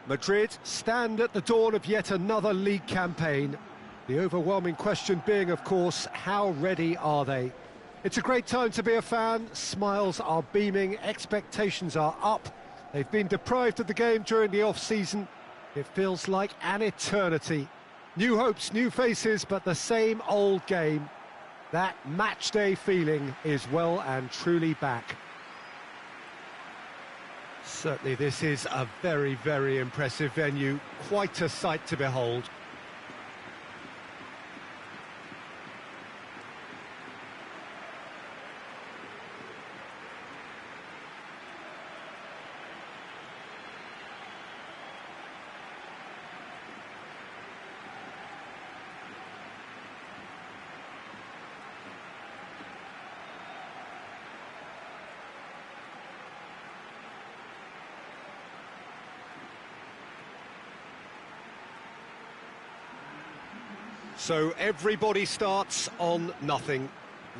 Madrid stand at the dawn of yet another league campaign. The overwhelming question being, of course, how ready are they? It's a great time to be a fan. Smiles are beaming, expectations are up. They've been deprived of the game during the off-season. It feels like an eternity. New hopes, new faces, but the same old game. That match-day feeling is well and truly back. Certainly this is a very, very impressive venue. Quite a sight to behold. So everybody starts on nothing.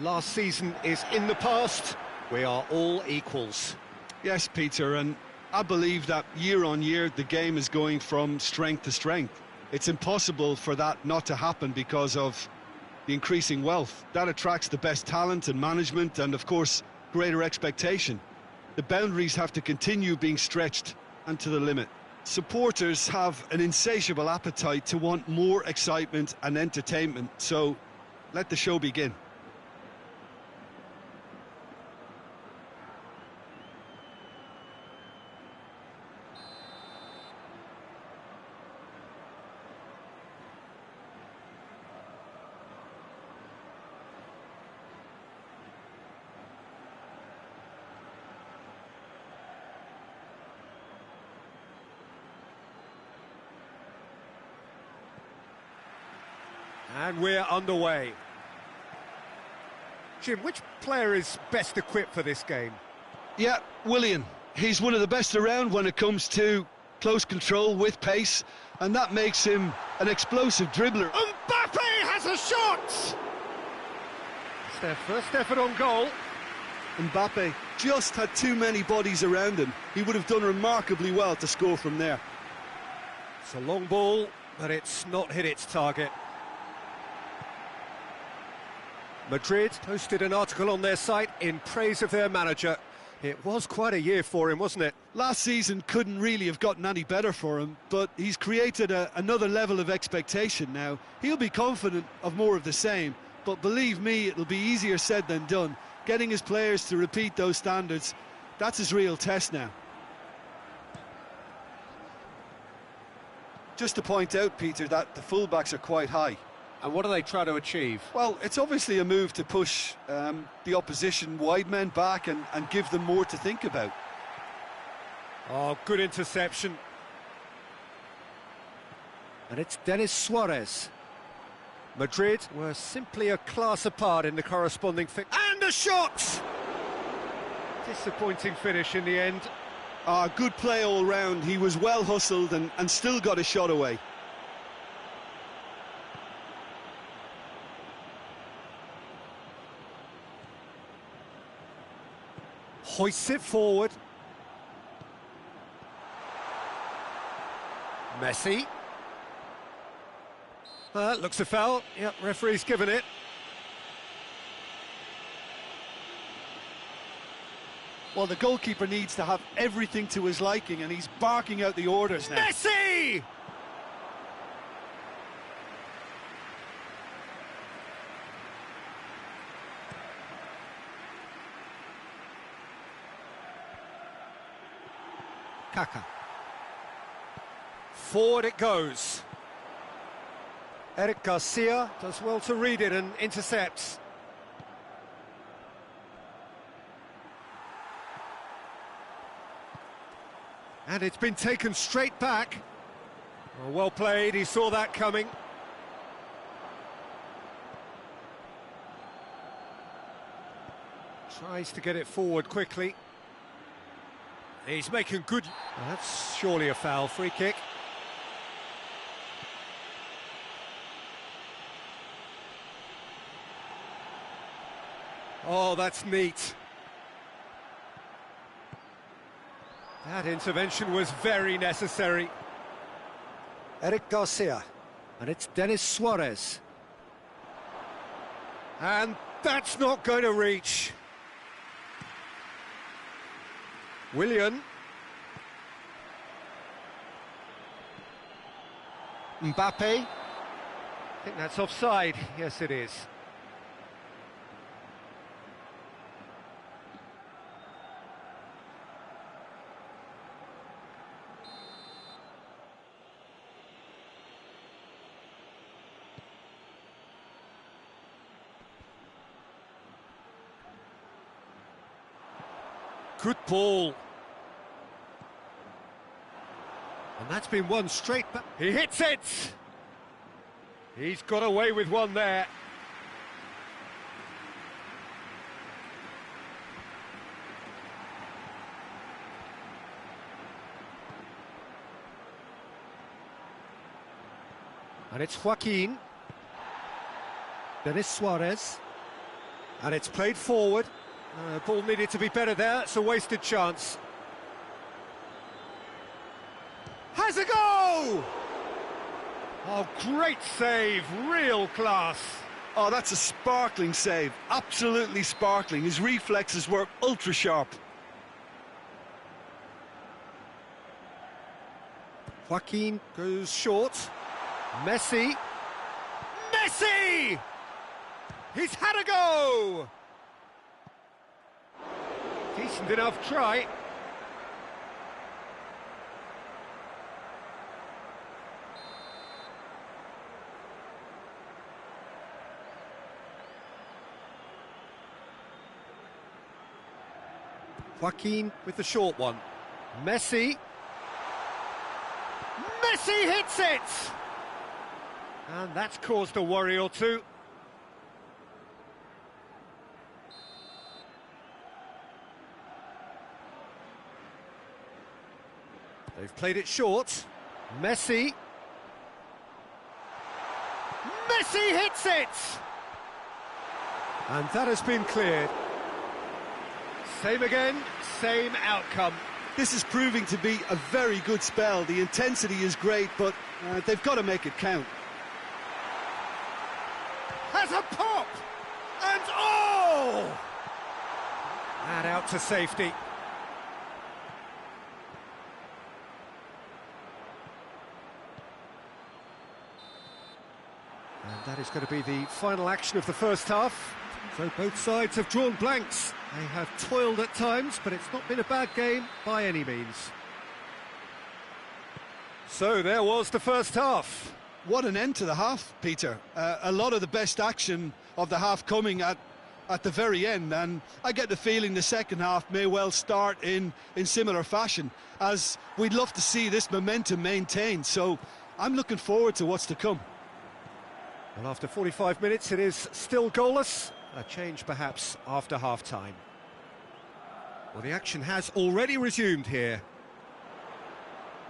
Last season is in the past. We are all equals. Yes, Peter, and I believe that year on year the game is going from strength to strength. It's impossible for that not to happen because of the increasing wealth. That attracts the best talent and management and, of course, greater expectation. The boundaries have to continue being stretched and to the limit. Supporters have an insatiable appetite to want more excitement and entertainment, so let the show begin. And we're underway. Jim, which player is best equipped for this game? Yeah, Willian. He's one of the best around when it comes to close control with pace, and that makes him an explosive dribbler. Mbappe has a shot! It's their first effort on goal. Mbappe just had too many bodies around him. He would have done remarkably well to score from there. It's a long ball, but it's not hit its target. Madrid posted an article on their site in praise of their manager. It was quite a year for him, wasn't it? Last season couldn't really have gotten any better for him, but he's created another level of expectation now. He'll be confident of more of the same, but believe me, it'll be easier said than done. Getting his players to repeat those standards, that's his real test now. Just to point out, Peter, that the fullbacks are quite high. And what do they try to achieve? Well, it's obviously a move to push the opposition wide men back and give them more to think about. Oh, good interception. And it's Denis Suarez. Madrid were simply a class apart in the corresponding and a shot! Disappointing finish in the end. Good play all round. He was well hustled and still got a shot away. Hoists it forward. Messi. Looks a foul. Yep, referee's given it. Well, the goalkeeper needs to have everything to his liking, and he's barking out the orders now. Messi! Kaka. Forward it goes. Eric Garcia does well to read it and intercepts. And it's been taken straight back. Well played, he saw that coming. Tries to get it forward quickly. He's making good... That's surely a foul. Free kick. Oh, that's neat. That intervention was very necessary. Eric Garcia. And it's Denis Suarez. And that's not going to reach. Willian. Mbappe. I think that's offside. Yes, it is. Good ball. And that's been one straight back. He hits it! He's got away with one there. And it's Joaquin. Denis Suarez. And it's played forward. Ball needed to be better there. It's a wasted chance. Has a go! Oh, great save, real class. Oh, that's a sparkling save, absolutely sparkling. His reflexes were ultra sharp. Joaquin goes short. Messi. Messi! He's had a go! Decent enough try. Joaquin with the short one. Messi. Messi hits it! And that's caused a worry or two. They've played it short. Messi. Messi hits it! And that has been cleared. Same again, same outcome. This is proving to be a very good spell. The intensity is great, but they've got to make it count. Has a pop! And oh! And out to safety. And that is going to be the final action of the first half. So both sides have drawn blanks. They have toiled at times, but it's not been a bad game by any means. So there was the first half. What an end to the half, Peter. A lot of the best action of the half coming at the very end, and I get the feeling the second half may well start in similar fashion, as we'd love to see this momentum maintained. So I'm looking forward to what's to come. Well, after 45 minutes, it is still goalless. A change perhaps after half-time. Well, the action has already resumed here.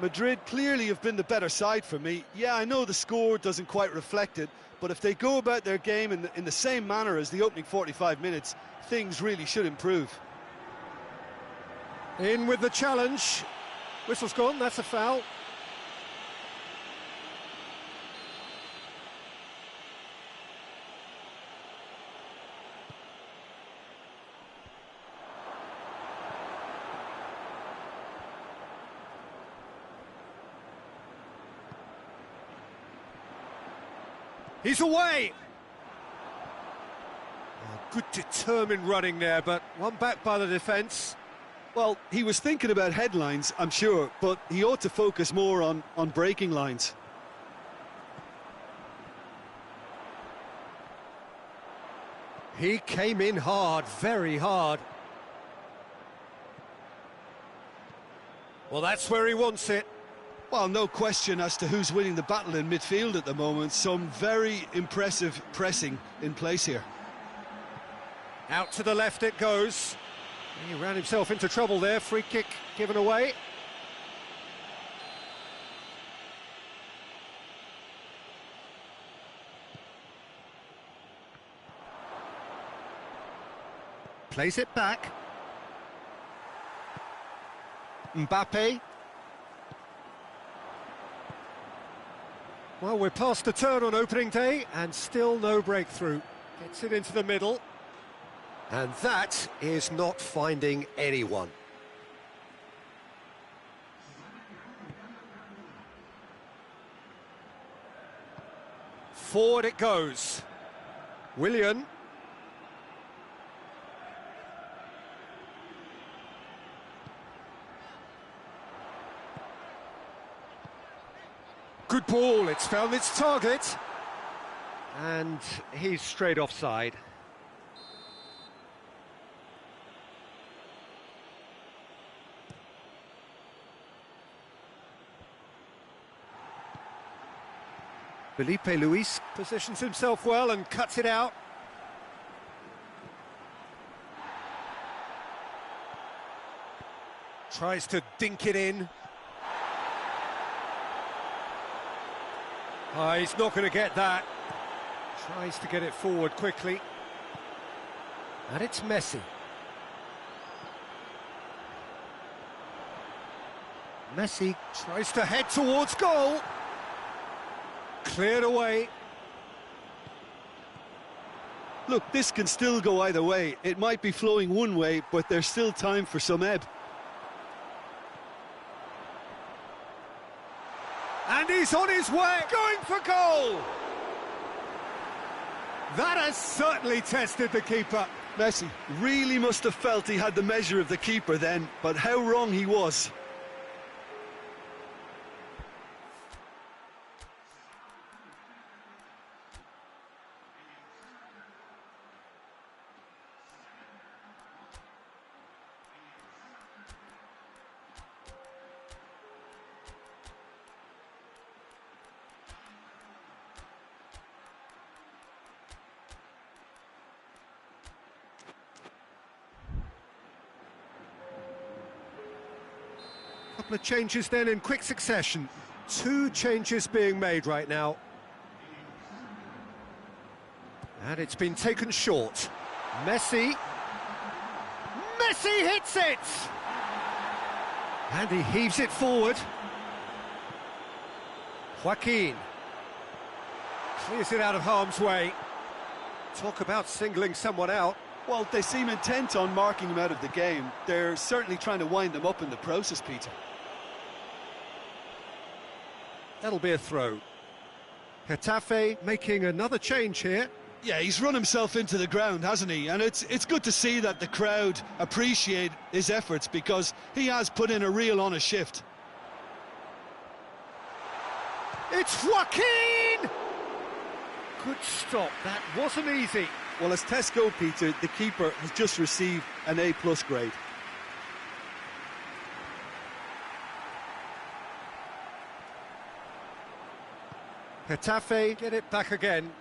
Madrid clearly have been the better side for me. Yeah, I know the score doesn't quite reflect it, but if they go about their game in the same manner as the opening 45 minutes, things really should improve. In with the challenge. Whistle's gone, that's a foul. He's away! Oh, good determined running there, but one back by the defence. Well, he was thinking about headlines, I'm sure, but he ought to focus more on breaking lines. He came in hard, very hard. Well, that's where he wants it. Well, no question as to who's winning the battle in midfield at the moment. Some very impressive pressing in place here. Out to the left it goes. He ran himself into trouble there. Free kick given away. Plays it back. Mbappe. Well, we're past the turn on opening day and still no breakthrough. Gets it into the middle. And that is not finding anyone. Forward it goes. Willian. Good ball, it's found its target. And he's straight offside. Felipe Luis positions himself well and cuts it out. Tries to dink it in. Oh, he's not going to get that. Tries to get it forward quickly. And it's Messi. Messi tries to head towards goal. Cleared away. Look, this can still go either way. It might be flowing one way, but there's still time for some ebb. And he's on his way, going for goal! That has certainly tested the keeper. Messi really must have felt he had the measure of the keeper then, but how wrong he was. Couple of changes then in quick succession. 2 changes being made right now. And it's been taken short. Messi hits it! And he heaves it forward. Joaquin clears it out of harm's way. Talk about singling someone out. Well, they seem intent on marking him out of the game. They're certainly trying to wind him up in the process, Peter. That'll be a throw. Getafe making another change here. Yeah, he's run himself into the ground, hasn't he? And it's good to see that the crowd appreciate his efforts, because he has put in a real honest shift. It's Joaquin! Good stop, that wasn't easy. Well, as tests go, Peter, the keeper has just received an A+ grade. Getafe get it back again.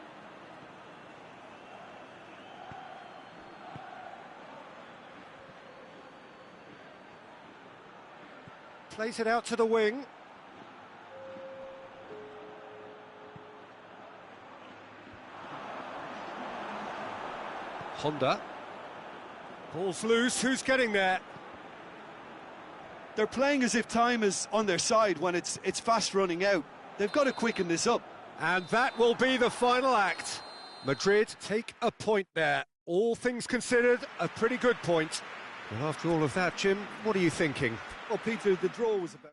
Plays it out to the wing. Honda. Ball's loose, who's getting there? They're playing as if time is on their side when it's fast running out. They've got to quicken this up. And that will be the final act. Madrid take a point there. All things considered, a pretty good point. And after all of that, Jim, what are you thinking? Well, Peter, the draw was about...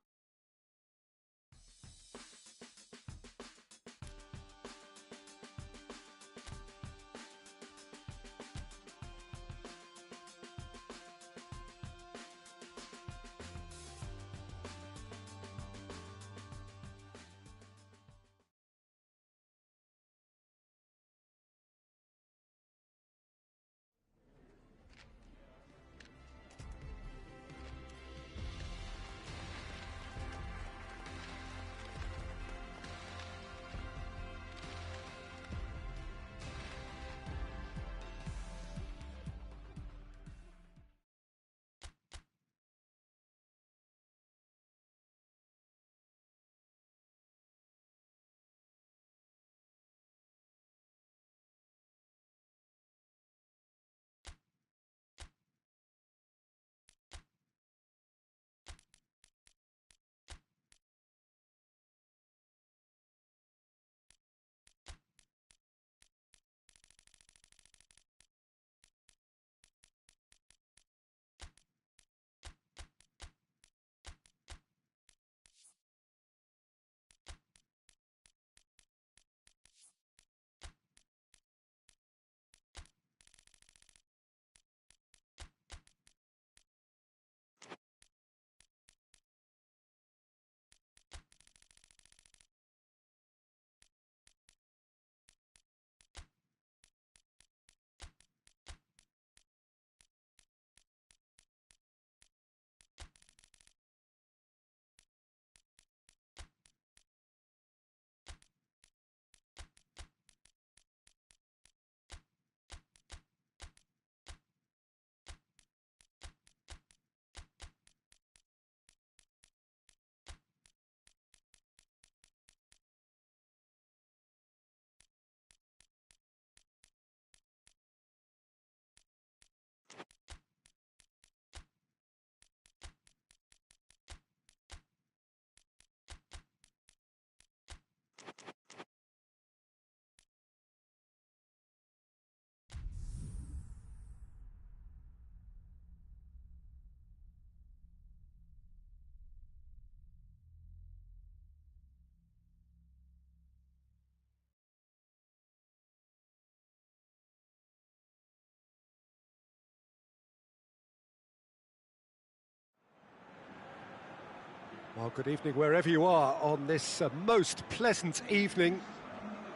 Well, good evening wherever you are on this most pleasant evening.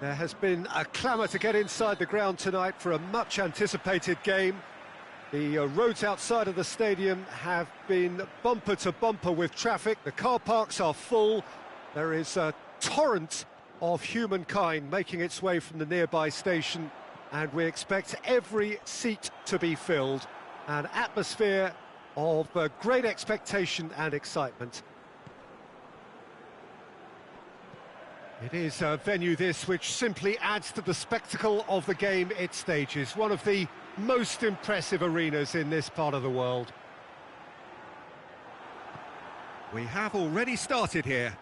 There has been a clamour to get inside the ground tonight for a much-anticipated game. The roads outside of the stadium have been bumper to bumper with traffic. The car parks are full. There is a torrent of humankind making its way from the nearby station, and we expect every seat to be filled. An atmosphere of great expectation and excitement. It is a venue this which simply adds to the spectacle of the game it stages. One of the most impressive arenas in this part of the world. We have already started here.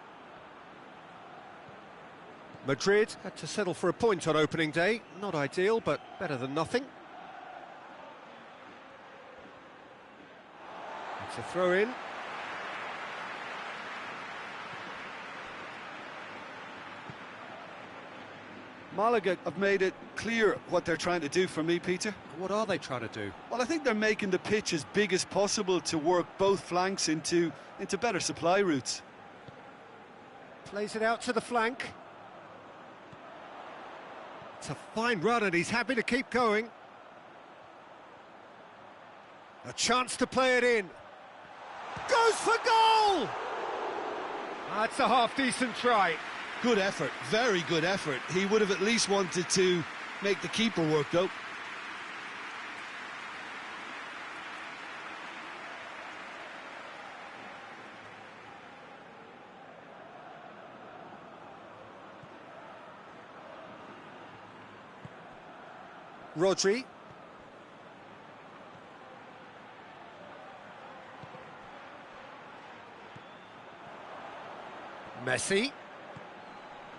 Madrid had to settle for a point on opening day. Not ideal, but better than nothing. It's a throw-in. Malaga have made it clear what they're trying to do for me, Peter. What are they trying to do? Well, I think they're making the pitch as big as possible to work both flanks into better supply routes. Plays it out to the flank. It's a fine run and he's happy to keep going. A chance to play it in. Goes for goal! That's a half-decent try. Good effort, very good effort. He would have at least wanted to make the keeper work, though. Rodri. Messi.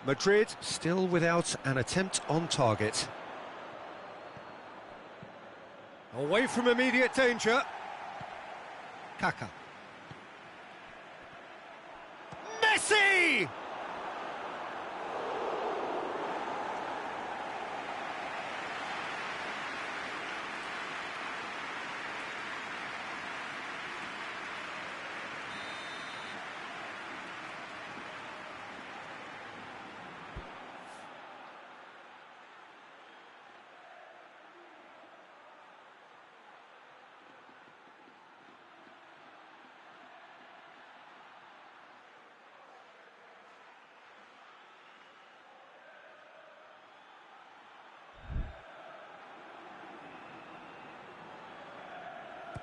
Madrid still without an attempt on target. Away from immediate danger. Kaka. Messi!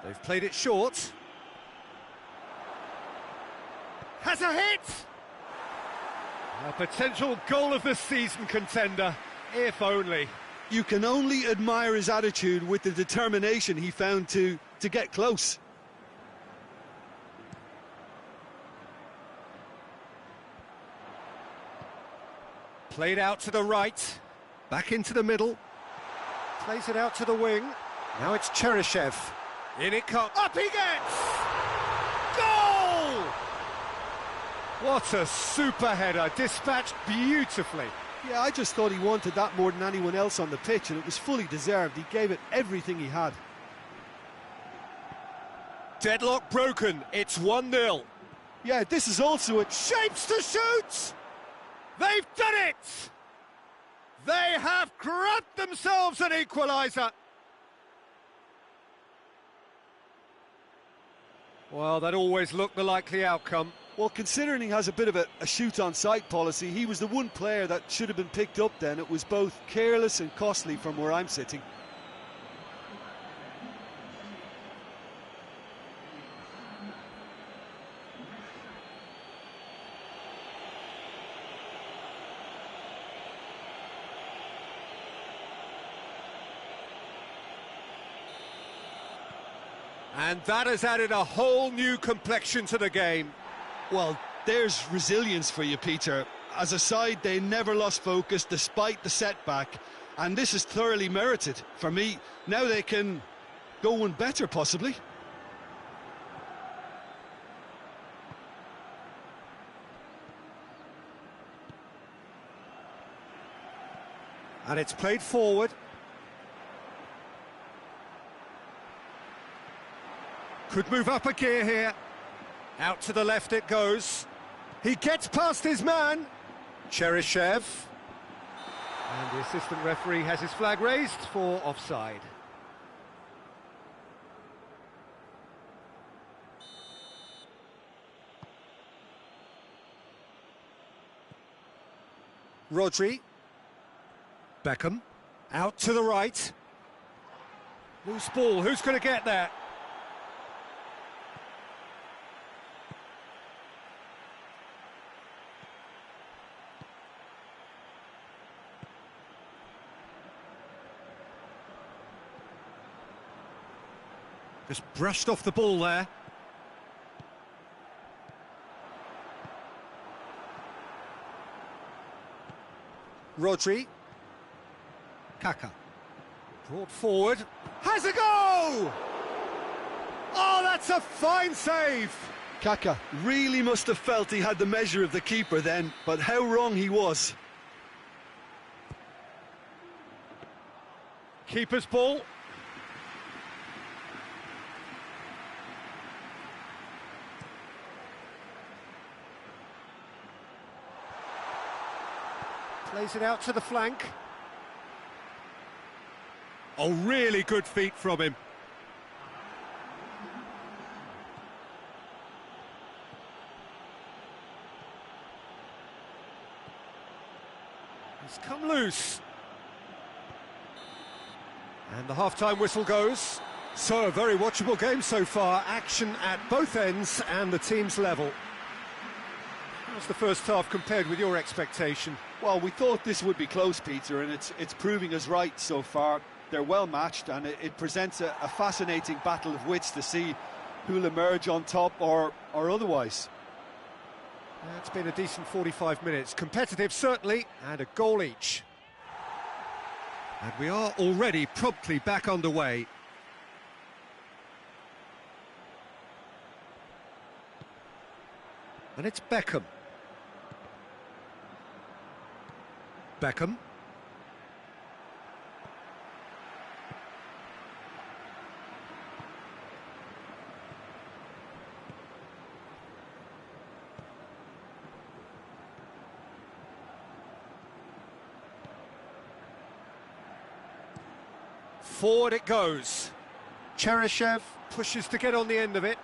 They've played it short. Has a hit! A potential goal of the season contender, if only. You can only admire his attitude with the determination he found to get close. Played out to the right, back into the middle. Plays it out to the wing. Now it's Cheryshev. In it comes. Up he gets! Goal! What a super header, dispatched beautifully. Yeah, I just thought he wanted that more than anyone else on the pitch, and it was fully deserved. He gave it everything he had. Deadlock broken, it's 1-0. Yeah, this is also a... Shapes to shoot! They've done it! They have grabbed themselves an equaliser. Well, that always looked the likely outcome. Well, considering he has a bit of a shoot-on-sight policy, he was the one player that should have been picked up then. It was both careless and costly from where I'm sitting. And that has added a whole new complexion to the game. Well, there's resilience for you, Peter. As a side, they never lost focus despite the setback, and this is thoroughly merited. For me, now they can go one better, possibly. And it's played forward. Could move up a gear here. Out to the left it goes. He gets past his man. Cheryshev. And the assistant referee has his flag raised for offside. Rodri. Beckham. Out to the right. Loose ball, who's going to get there? Just brushed off the ball there. Rodri. Kaka. Brought forward. Has a go! Oh, that's a fine save! Kaka really must have felt he had the measure of the keeper then, but how wrong he was. Keeper's ball. Plays it out to the flank. Oh, really good feet from him. He's come loose. And the half-time whistle goes. So, a very watchable game so far. Action at both ends and the team's level. How's the first half compared with your expectation? Well, we thought this would be close, Peter, and it's proving us right so far. They're well matched, and it presents a fascinating battle of wits to see who'll emerge on top or otherwise. It's been a decent 45 minutes. Competitive, certainly, and a goal each. And we are already promptly back underway. And it's Beckham. Beckham. Forward it goes. Cheryshev pushes to get on the end of it.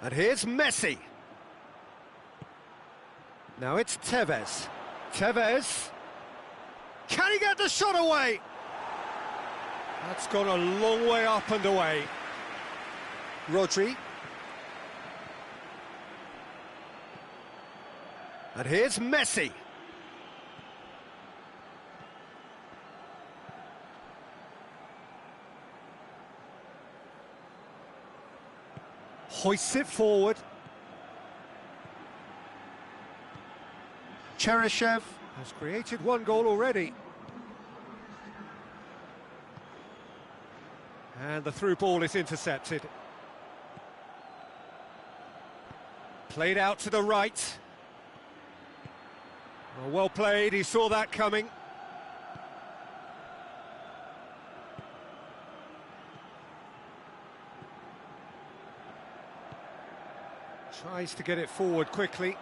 And here's Messi. Now it's Tevez. Tevez. Can he get the shot away? That's gone a long way up and away. Rodri. And here's Messi. Hoists it forward. Cheryshev has created one goal already. And the through ball is intercepted. Played out to the right. Well played, he saw that coming. Tries to get it forward quickly.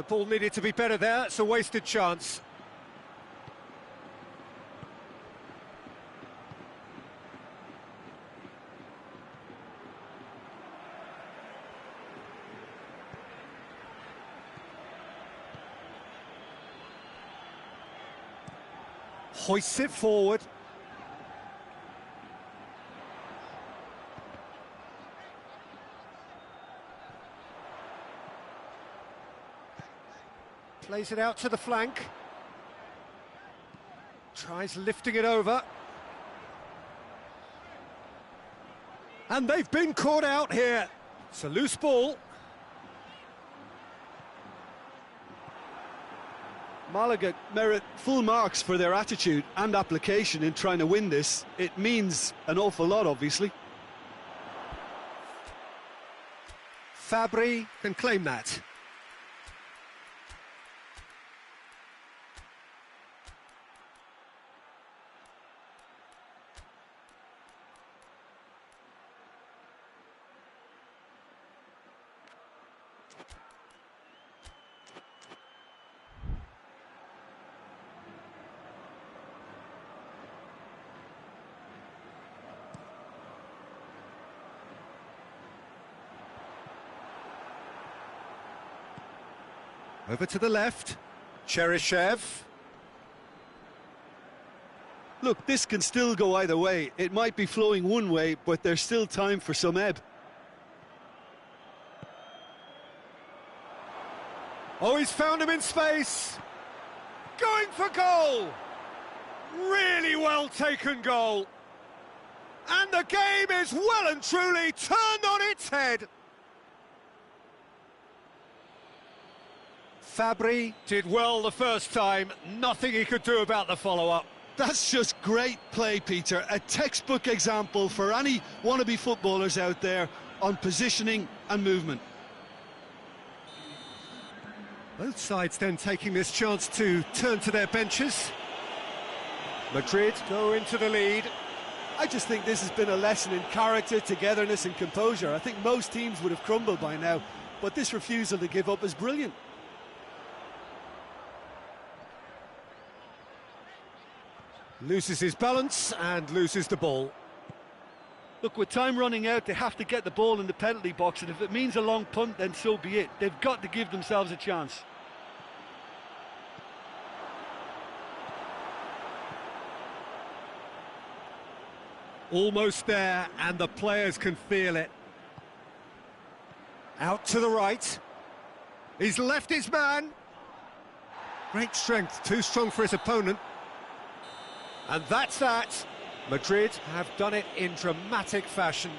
Ball needed to be better there, it's a wasted chance. Hoists it forward. Plays it out to the flank. Tries lifting it over. And they've been caught out here. It's a loose ball. Malaga merit full marks for their attitude and application in trying to win this. It means an awful lot, obviously. Fabri can claim that. Over to the left. Cheryshev. Look, this can still go either way. It might be flowing one way, but there's still time for some ebb. Oh, he's found him in space. Going for goal. Really well taken goal. And the game is well and truly turned on its head. Fabry did well the first time. Nothing he could do about the follow-up. That's just great play, Peter. A textbook example for any wannabe footballers out there on positioning and movement. Both sides then taking this chance to turn to their benches. Madrid go into the lead. I just think this has been a lesson in character, togetherness and composure. I think most teams would have crumbled by now, but this refusal to give up is brilliant. Loses his balance and loses the ball. Look, with time running out, they have to get the ball in the penalty box, and if it means a long punt, then so be it. They've got to give themselves a chance. Almost there, and the players can feel it. Out to the right. He's left his man. Great strength, too strong for his opponent. And that's that. Madrid have done it in dramatic fashion.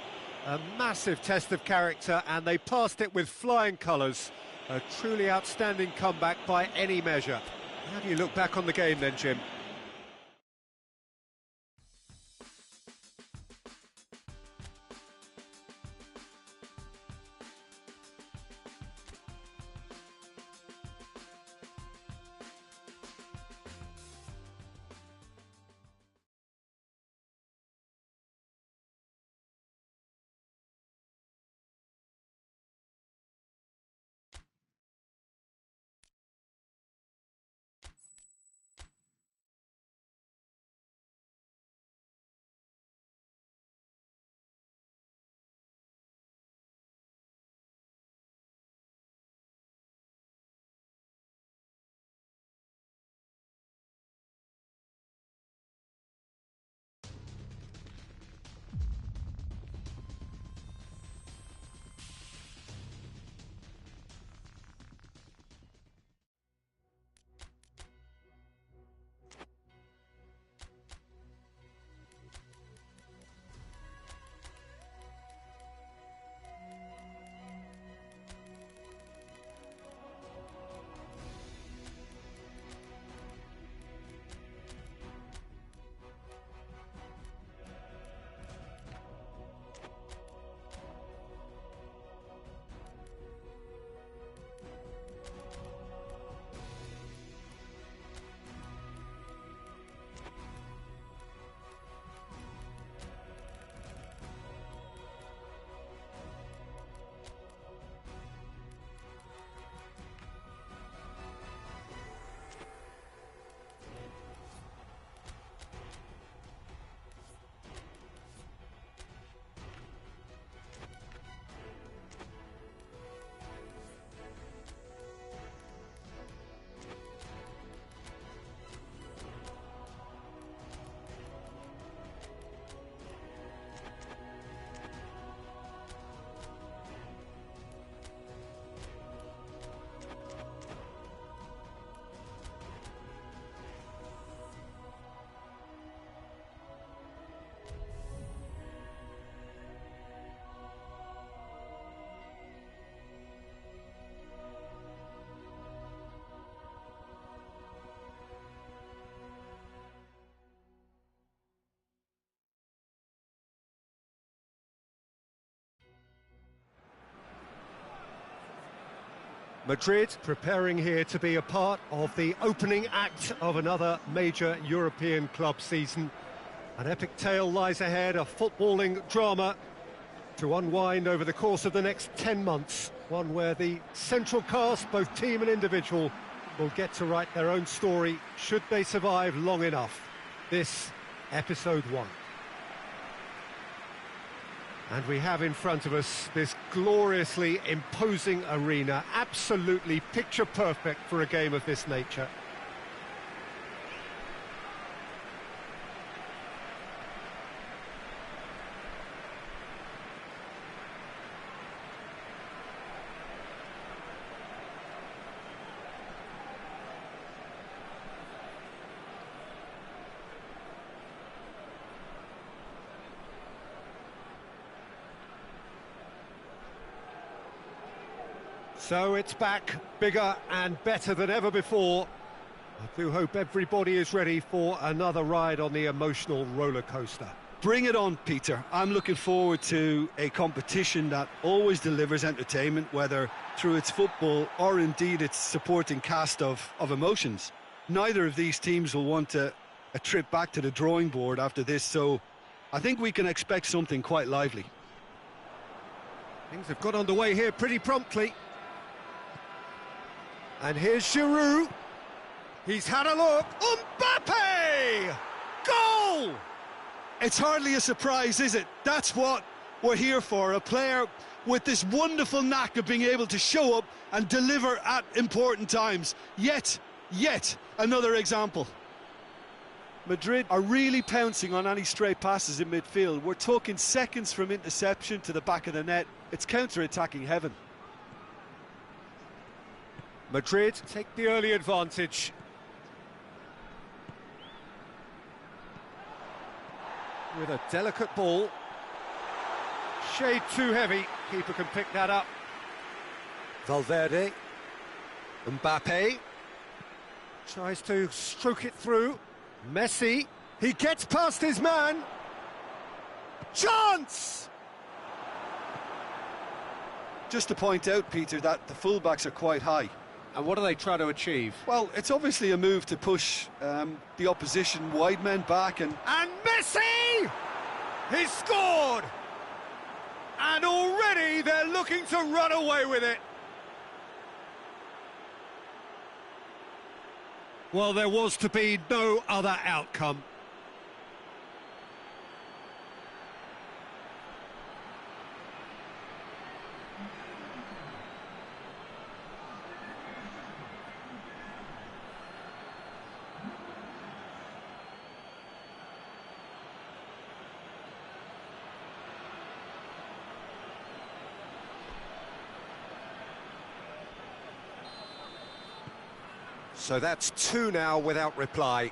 A massive test of character, and they passed it with flying colours. A truly outstanding comeback by any measure. How do you look back on the game then, Jim? Madrid preparing here to be a part of the opening act of another major European club season. An epic tale lies ahead, a footballing drama to unwind over the course of the next 10 months. One where the central cast, both team and individual, will get to write their own story should they survive long enough. This, episode 1. And we have in front of us this gloriously imposing arena, absolutely picture perfect for a game of this nature. So it's back, bigger and better than ever before. I do hope everybody is ready for another ride on the emotional roller coaster. Bring it on, Peter. I'm looking forward to a competition that always delivers entertainment, whether through its football or indeed its supporting cast of emotions. Neither of these teams will want a trip back to the drawing board after this, so I think we can expect something quite lively. Things have got underway here pretty promptly. And here's Giroud. He's had a look. Mbappe! Goal! It's hardly a surprise, is it? That's what we're here for. A player with this wonderful knack of being able to show up and deliver at important times. Yet another example. Madrid are really pouncing on any stray passes in midfield. We're talking seconds from interception to the back of the net. It's counter-attacking heaven. Madrid take the early advantage. With a delicate ball. Shade too heavy. Keeper can pick that up. Valverde. Mbappe. Tries to stroke it through. Messi. He gets past his man. Chance! Just to point out, Peter, that the fullbacks are quite high. And what are they trying to achieve? Well, it's obviously a move to push the opposition wide men back and Messi! He's scored! And already they're looking to run away with it. Well, there was to be no other outcome. So that's two now without reply.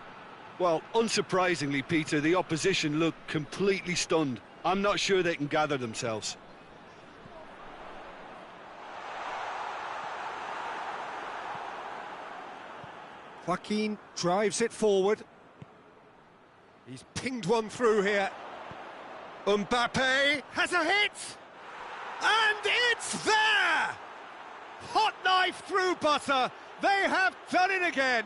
Well, unsurprisingly, Peter, the opposition look completely stunned. I'm not sure they can gather themselves. Joaquin drives it forward. He's pinged one through here. Mbappe has a hit! And it's there! Hot knife through butter. They have done it again.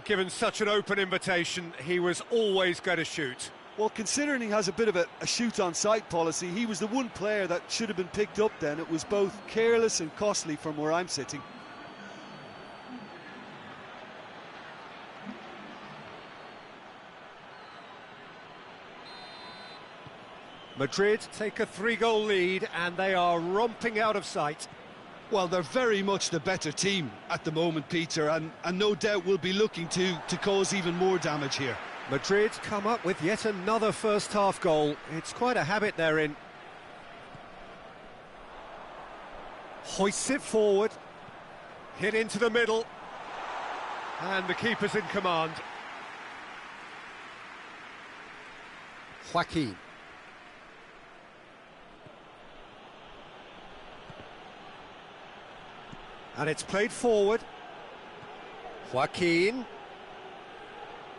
Given such an open invitation, he was always going to shoot. Well, considering he has a bit of a shoot-on-sight policy, he was the one player that should have been picked up then. It was both careless and costly from where I'm sitting. Madrid take a 3-goal lead and they are romping out of sight. Well, they're very much the better team at the moment, Peter, and no doubt will be looking to cause even more damage here. Madrid come up with yet another first-half goal. It's quite a habit they're in. Hoists it forward. Hit into the middle. And the keeper's in command. Joaquin. And it's played forward. Joaquin.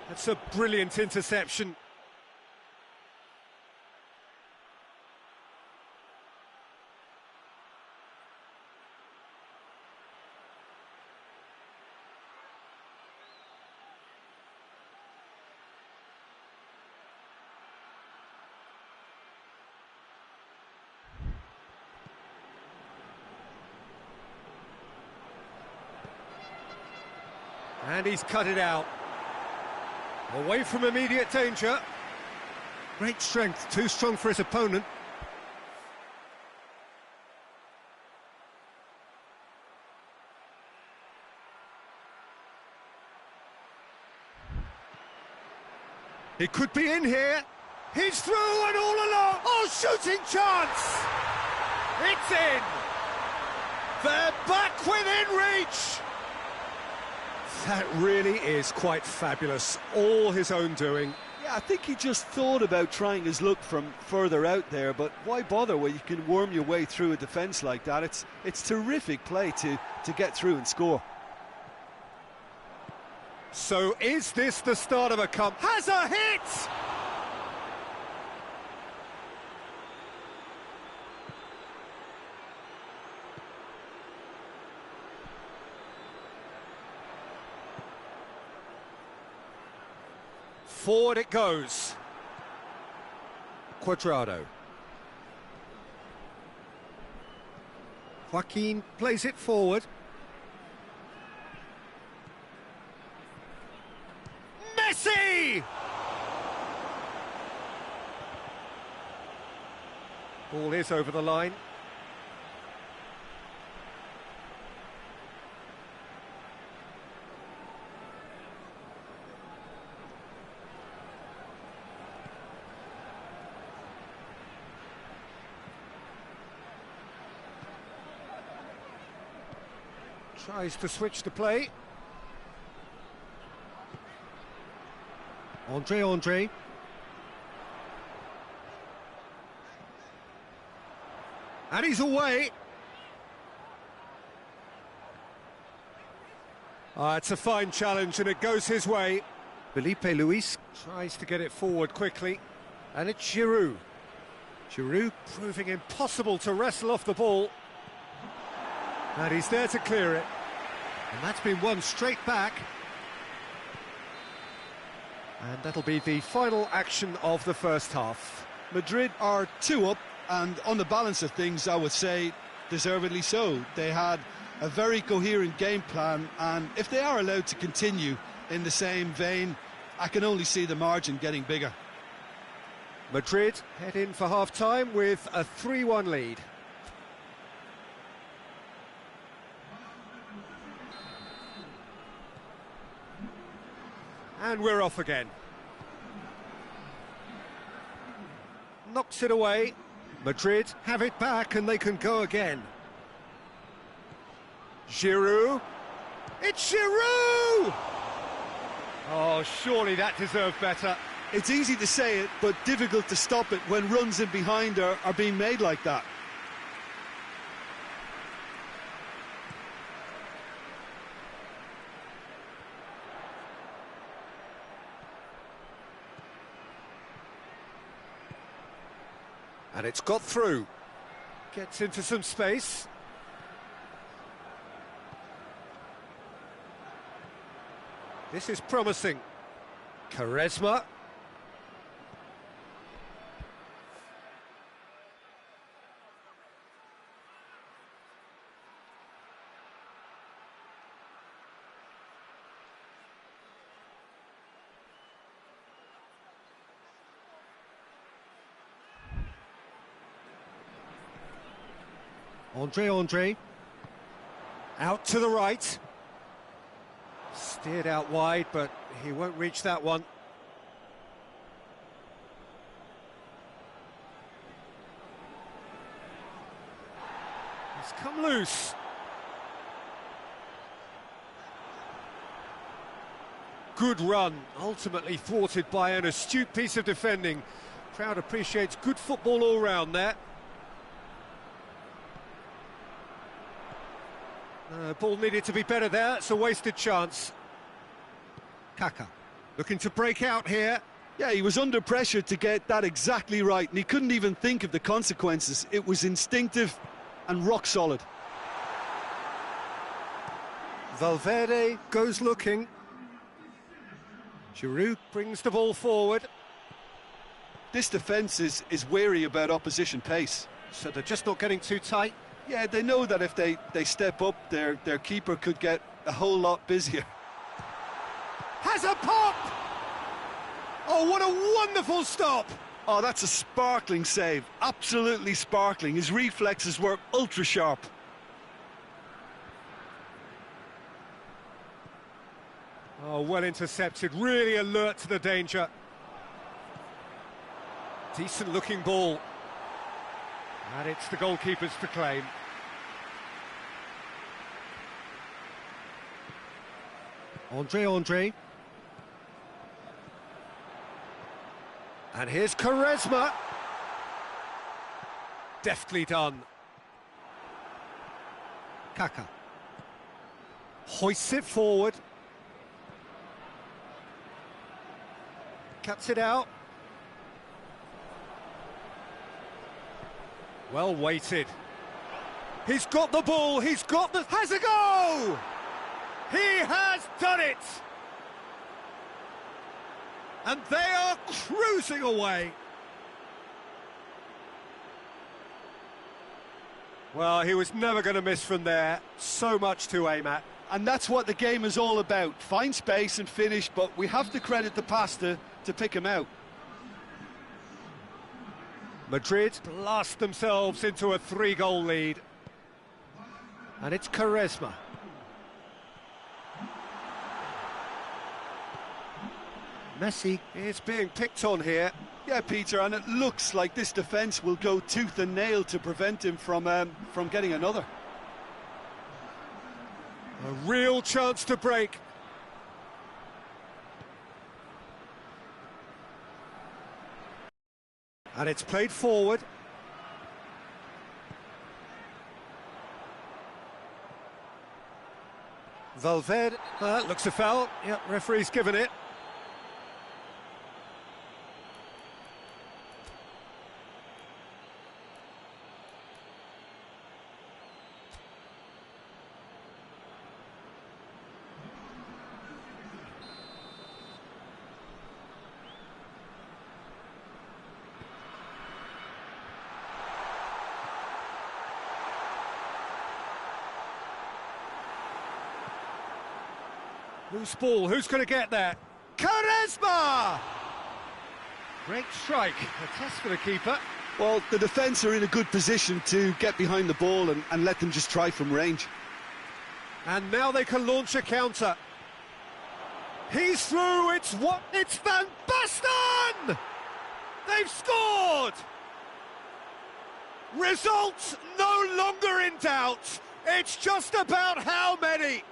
That's a brilliant interception. And he's cut it out. Away from immediate danger. Great strength, too strong for his opponent. He could be in here. He's through and all along. Oh, shooting chance! It's in! They're back within reach! That really is quite fabulous. All his own doing. Yeah, I think he just thought about trying his luck from further out there, but why bother when you can worm your way through a defence like that? It's terrific play to get through and score. So is this the start of a comeback? Has a hit! Forward it goes. Cuadrado. Joaquin plays it forward. Messi! Ball is over the line. Tries to switch the play. Andre. And he's away. It's a fine challenge and it goes his way. Felipe Luis tries to get it forward quickly. And it's Giroud. Giroud proving impossible to wrestle off the ball. And he's there to clear it. And that's been won straight back. And that'll be the final action of the first half. Madrid are 2 up, and on the balance of things, I would say deservedly so. They had a very coherent game plan, and if they are allowed to continue in the same vein, I can only see the margin getting bigger. Madrid head in for half-time with a 3-1 lead. And we're off again. Knocks it away. Madrid have it back and they can go again. Giroud. It's Giroud! Oh, surely that deserved better. It's easy to say it, but difficult to stop it when runs in behind are being made like that. And it's got through. Gets into some space. This is promising. Quaresma. Andre. Out to the right. Steered out wide, but he won't reach that one. He's come loose. Good run, ultimately thwarted by an astute piece of defending. Crowd appreciates good football all round there. Ball needed to be better there, it's a wasted chance. Kaka, looking to break out here. Yeah, he was under pressure to get that exactly right, and he couldn't even think of the consequences. It was instinctive and rock solid. Valverde goes looking. Giroud brings the ball forward. This defence is wary about opposition pace. So they're just not getting too tight. Yeah, they know that if they step up, their keeper could get a whole lot busier. Has a pop! Oh, what a wonderful stop! Oh, that's a sparkling save. Absolutely sparkling. His reflexes were ultra sharp. Oh, well intercepted, really alert to the danger. Decent looking ball. And it's the goalkeepers to claim. Andre. And here's Quaresma. Deftly done. Kaka. Hoists it forward. Cuts it out. Well weighted. He's got the ball, has a go! He has done it! And they are cruising away. Well, he was never going to miss from there. So much to aim at. And that's what the game is all about. Find space and finish, but we have to credit the passer to pick him out. Madrid blast themselves into a 3-goal lead. And it's Quaresma. Messi is being picked on here. Yeah, Peter, and it looks like this defence will go tooth and nail to prevent him from getting another. A real chance to break. And it's played forward. Valverde, looks a foul. Yep, referee's given it. Loose ball, who's going to get there? Quaresma! Great strike, a test for the keeper. Well, the defence are in a good position to get behind the ball and let them just try from range. And now they can launch a counter. He's through, it's Van Basten! They've scored! Results no longer in doubt. It's just about how many.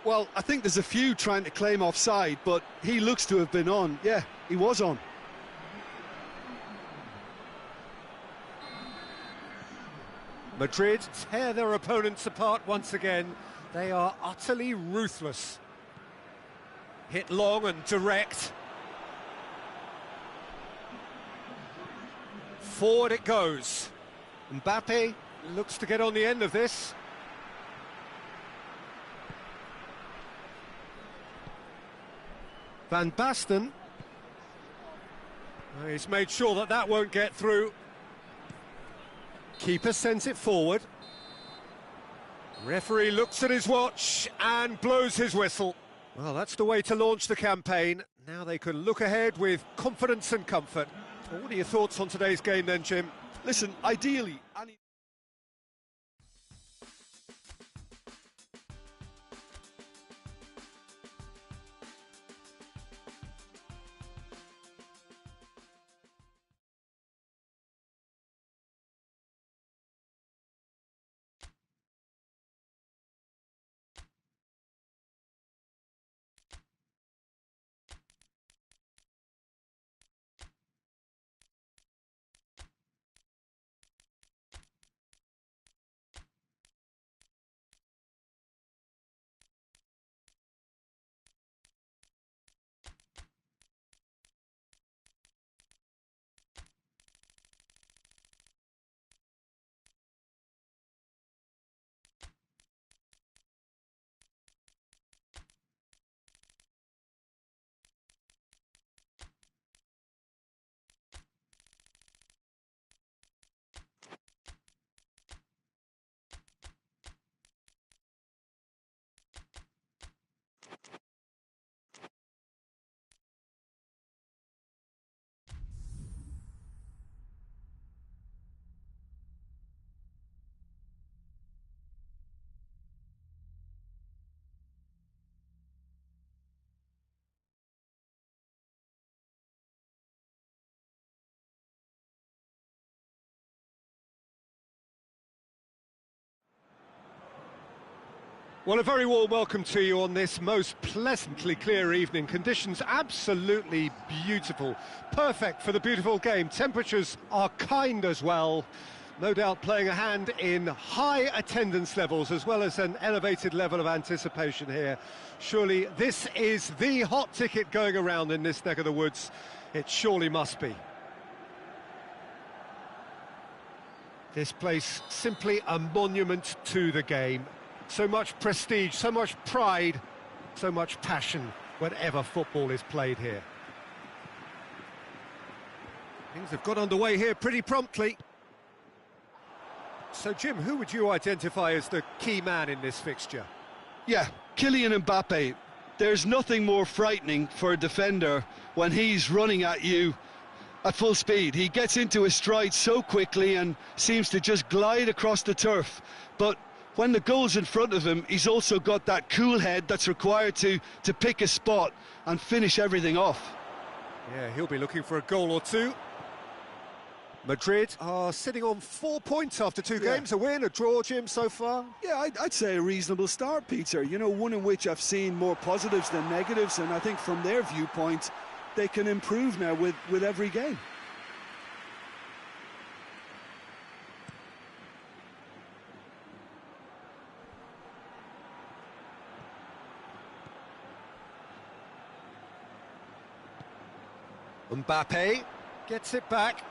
Well, I think there's a few trying to claim offside, but he looks to have been on. Yeah, he was on. Madrid tear their opponents apart once again. They are utterly ruthless. Hit long and direct. Forward it goes. Mbappe looks to get on the end of this. Van Basten. He's made sure that that won't get through. Keeper sends it forward. Referee looks at his watch and blows his whistle. Well, that's the way to launch the campaign. Now they can look ahead with confidence and comfort. Well, what are your thoughts on today's game then, Jim? Listen, ideally... Well, a very warm welcome to you on this most pleasantly clear evening. Conditions absolutely beautiful. Perfect for the beautiful game. Temperatures are kind as well. No doubt playing a hand in high attendance levels as well as an elevated level of anticipation here. Surely this is the hot ticket going around in this neck of the woods. It surely must be. This place simply a monument to the game. So much prestige, so much pride, so much passion whenever football is played here. Things have got underway here pretty promptly. So, Jim, who would you identify as the key man in this fixture? Yeah, Kylian Mbappe. There's nothing more frightening for a defender when he's running at you at full speed. He gets into his stride so quickly and seems to just glide across the turf. But when the goal's in front of him, he's also got that cool head that's required to pick a spot and finish everything off. Yeah, he'll be looking for a goal or two. Madrid are sitting on 4 points after two games, a win, a draw, Jim, so far. Yeah, I'd say a reasonable start, Peter. You know, one in which I've seen more positives than negatives, and I think from their viewpoint, they can improve now with every game. Mbappe gets it back.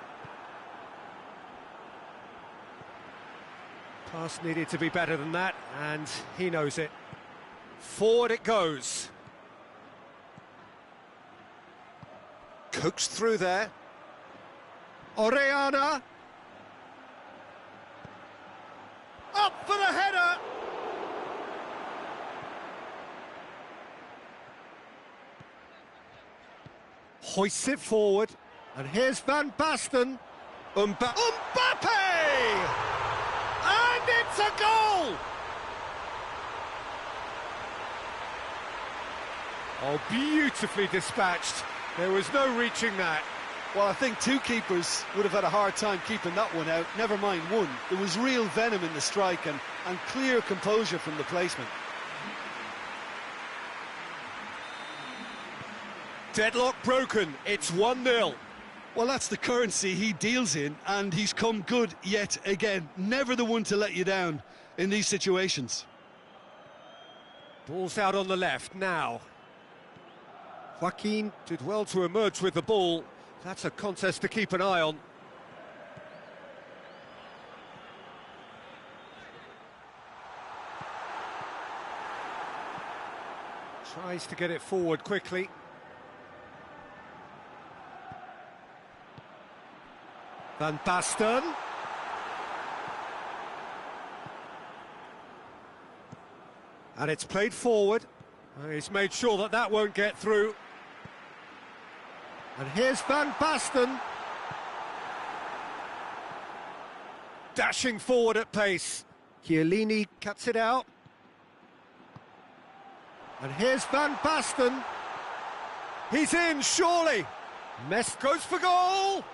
Pass needed to be better than that, and he knows it. Forward it goes. Coaxed through there. Orellana. Up for the header! Hoists it forward, and here's Van Basten. Mbappe! And it's a goal! Oh, beautifully dispatched. There was no reaching that. Well, I think two keepers would have had a hard time keeping that one out, never mind one. There was real venom in the strike and clear composure from the placement. Deadlock broken, it's 1-0. Well, that's the currency he deals in, and he's come good yet again. Never the one to let you down in these situations. Ball's out on the left now. Joaquin did well to emerge with the ball. That's a contest to keep an eye on. Tries to get it forward quickly. Van Basten. And it's played forward. He's made sure that that won't get through. And here's Van Basten. Dashing forward at pace. Chiellini cuts it out. And here's Van Basten. He's in, surely. Messi goes for goal.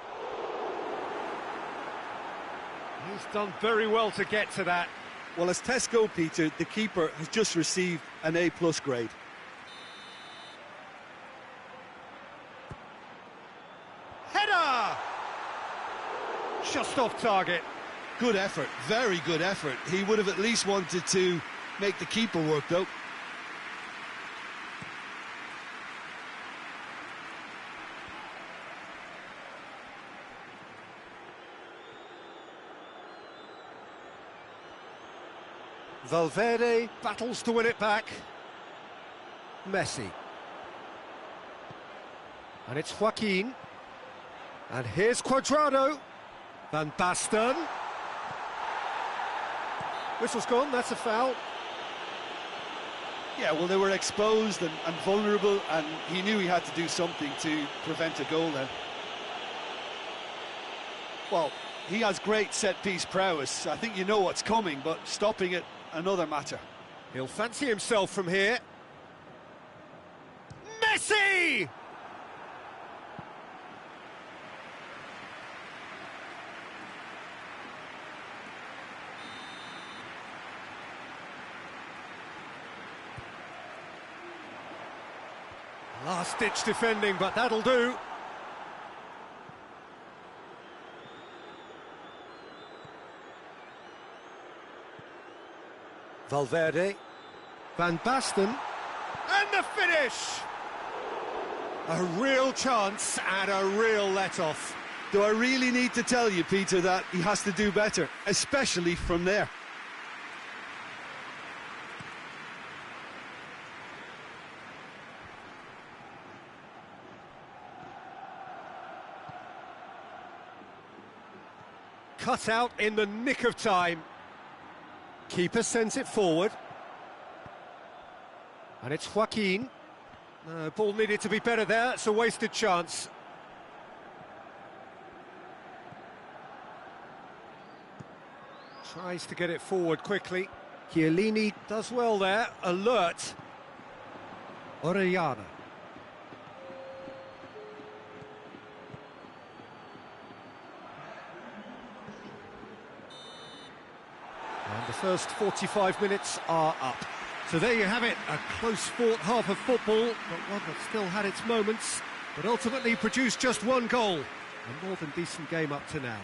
He's done very well to get to that. Well, as tests go, Peter, the keeper has just received an A+ grade. Header! Just off target. Good effort, very good effort. He would have at least wanted to make the keeper work, though. Valverde battles to win it back. Messi. And it's Joaquin. And here's Cuadrado. Van Basten. Whistle's gone, that's a foul. Yeah, well, they were exposed and vulnerable, and he knew he had to do something to prevent a goal then. Well, he has great set-piece prowess. I think you know what's coming, but stopping it, another matter. He'll fancy himself from here. Messi! Last-ditch defending, but that'll do. Valverde. Van Basten. And the finish! A real chance and a real let-off. Do I really need to tell you, Peter, that he has to do better, especially from there? Cut out in the nick of time. Keeper sends it forward. And it's Joaquin. Ball needed to be better there. It's a wasted chance. Tries to get it forward quickly. Chiellini does well there. Alert. Orellana. And the first 45 minutes are up. So there you have it, a close-fought half of football, but one that still had its moments, but ultimately produced just one goal. A more than decent game up to now.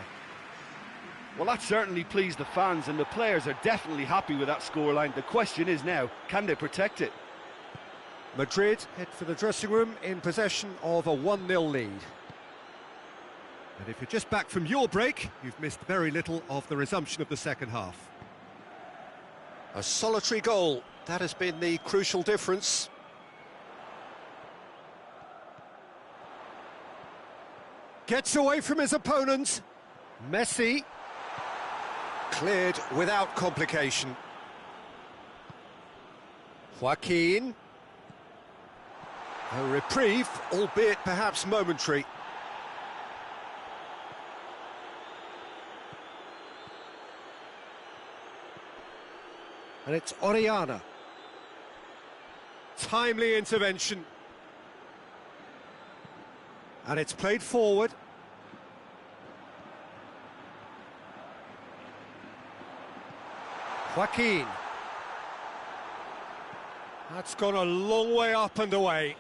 Well, that certainly pleased the fans, and the players are definitely happy with that scoreline. The question is now, can they protect it? Madrid head for the dressing room in possession of a 1-0 lead. And if you're just back from your break, you've missed very little of the resumption of the second half. A solitary goal, that has been the crucial difference. Gets away from his opponent. Messi. Cleared without complication. Joaquin. A reprieve, albeit perhaps momentary. And it's Orellana. Timely intervention. And it's played forward. Joaquin. That's gone a long way up and away.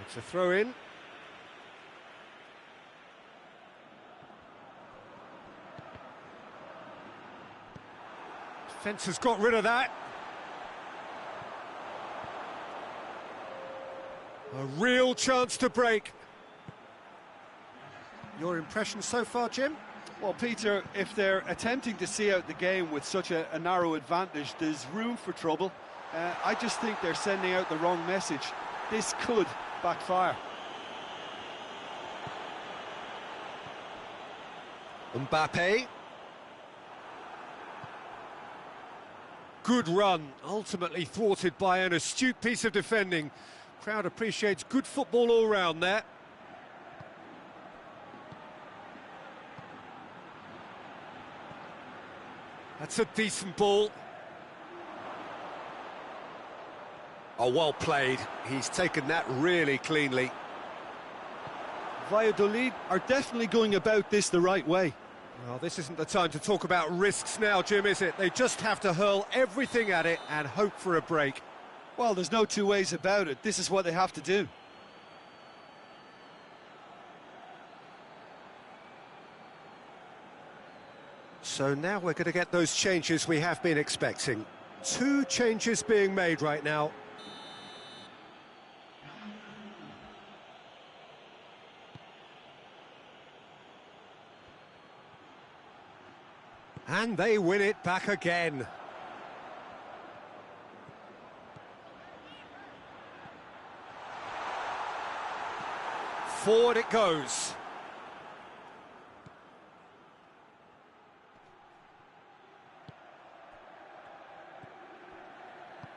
It's a throw-in. Defence has got rid of that. A real chance to break. Your impression so far, Jim? Well, Peter, if they're attempting to see out the game with such a narrow advantage, there's room for trouble. I just think they're sending out the wrong message. This could backfire. Mbappe. Good run, ultimately thwarted by an astute piece of defending. Crowd appreciates good football all round there. That's a decent ball. Oh, well played. He's taken that really cleanly. Valladolid are definitely going about this the right way. Well, this isn't the time to talk about risks now, Jim, is it? They just have to hurl everything at it and hope for a break. Well, there's no two ways about it. This is what they have to do. So now we're going to get those changes we have been expecting. 2 changes being made right now. And they win it back again. Forward it goes.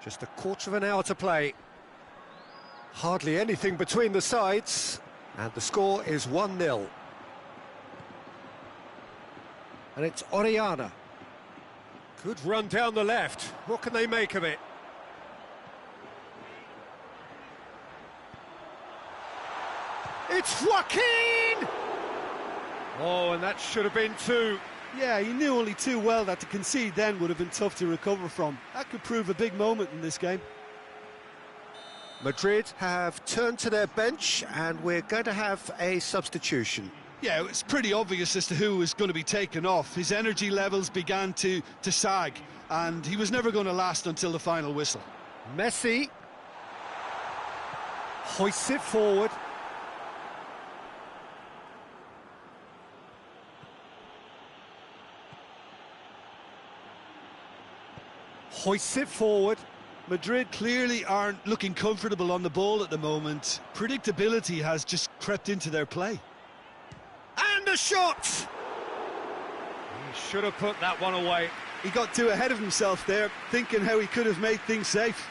Just a quarter of an hour to play. Hardly anything between the sides. And the score is 1-0. And it's Orellana. Good run down the left. What can they make of it? It's Joaquin! Oh, and that should have been 2. Yeah, he knew only too well that to concede then would have been tough to recover from. That could prove a big moment in this game. Madrid have turned to their bench and we're going to have a substitution. Yeah, it's pretty obvious as to who was going to be taken off. His energy levels began to sag, and he was never going to last until the final whistle. Messi hoists it forward. Hoists it forward. Madrid clearly aren't looking comfortable on the ball at the moment. Predictability has just crept into their play. And a shot! He should have put that one away. He got too ahead of himself there, thinking how he could have made things safe.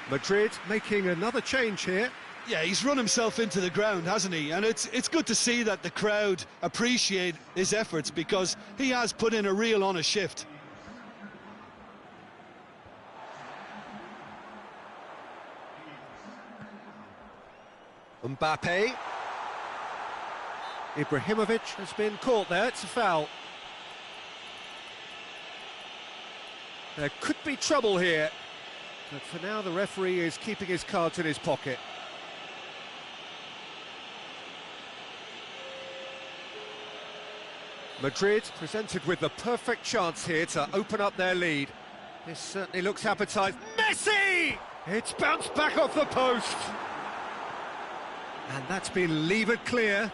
Madrid making another change here. Yeah, he's run himself into the ground, hasn't he? And it's good to see that the crowd appreciate his efforts, because he has put in a real honest shift. Mbappe. Ibrahimovic has been caught there, it's a foul. There could be trouble here, but for now the referee is keeping his cards in his pocket. Madrid presented with the perfect chance here to open up their lead. This certainly looks appetising. Messi! It's bounced back off the post. And that's been levered clear.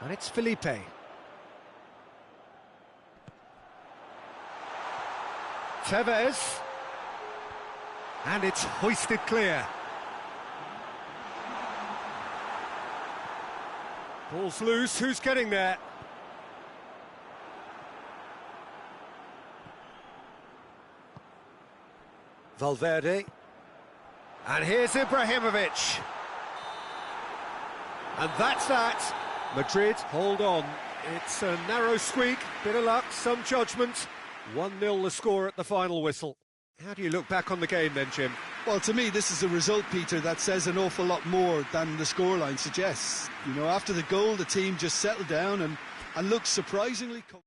And it's Felipe. Tevez. And it's hoisted clear. Ball's loose, who's getting there? Valverde. And here's Ibrahimovic. And that's that. Madrid hold on. It's a narrow squeak, bit of luck, some judgment. 1-0 the score at the final whistle. How do you look back on the game then, Jim? Well, to me, this is a result, Peter, that says an awful lot more than the scoreline suggests. You know, after the goal, the team just settled down and looked surprisingly comfortable.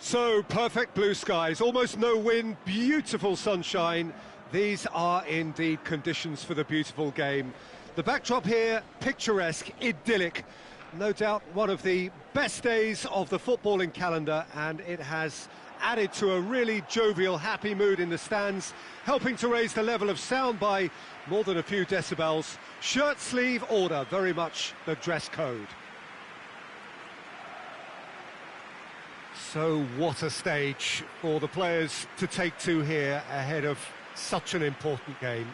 So, perfect blue skies, almost no wind, beautiful sunshine. These are indeed conditions for the beautiful game. The backdrop here, picturesque, idyllic. no doubt one of the best days of the footballing calendar, and it has added to a really jovial, happy mood in the stands, helping to raise the level of sound by more than a few decibels. Shirt sleeve order, very much the dress code. So what a stage for the players to take to here ahead of such an important game.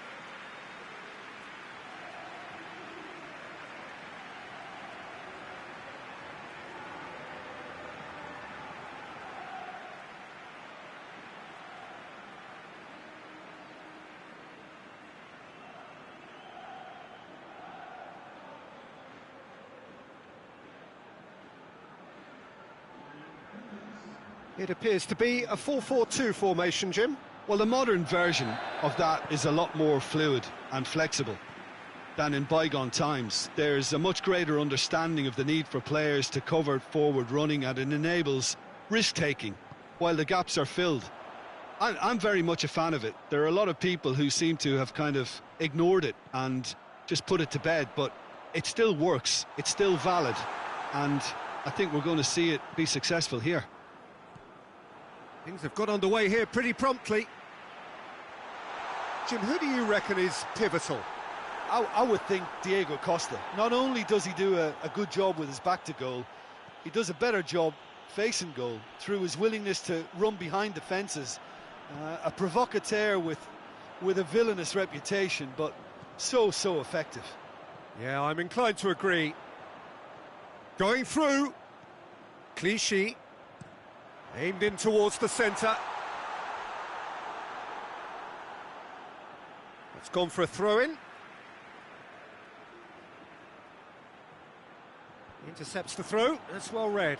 It appears to be a 4-4-2 formation, Jim. Well, the modern version of that is a lot more fluid and flexible than in bygone times. There's a much greater understanding of the need for players to cover forward running, and it enables risk-taking while the gaps are filled. I'm very much a fan of it. There are a lot of people who seem to have kind of ignored it and just put it to bed, but it still works, it's still valid, and I think we're going to see it be successful here. Things have got underway here pretty promptly. Jim, who do you reckon is pivotal? I would think Diego Costa. Not only does he do a good job with his back to goal, he does a better job facing goal through his willingness to run behind defences. A provocateur with a villainous reputation, but so effective. Yeah, I'm inclined to agree. Going through. Clichy. Aimed in towards the centre. It's gone for a throw-in. Intercepts the throw. That's well read.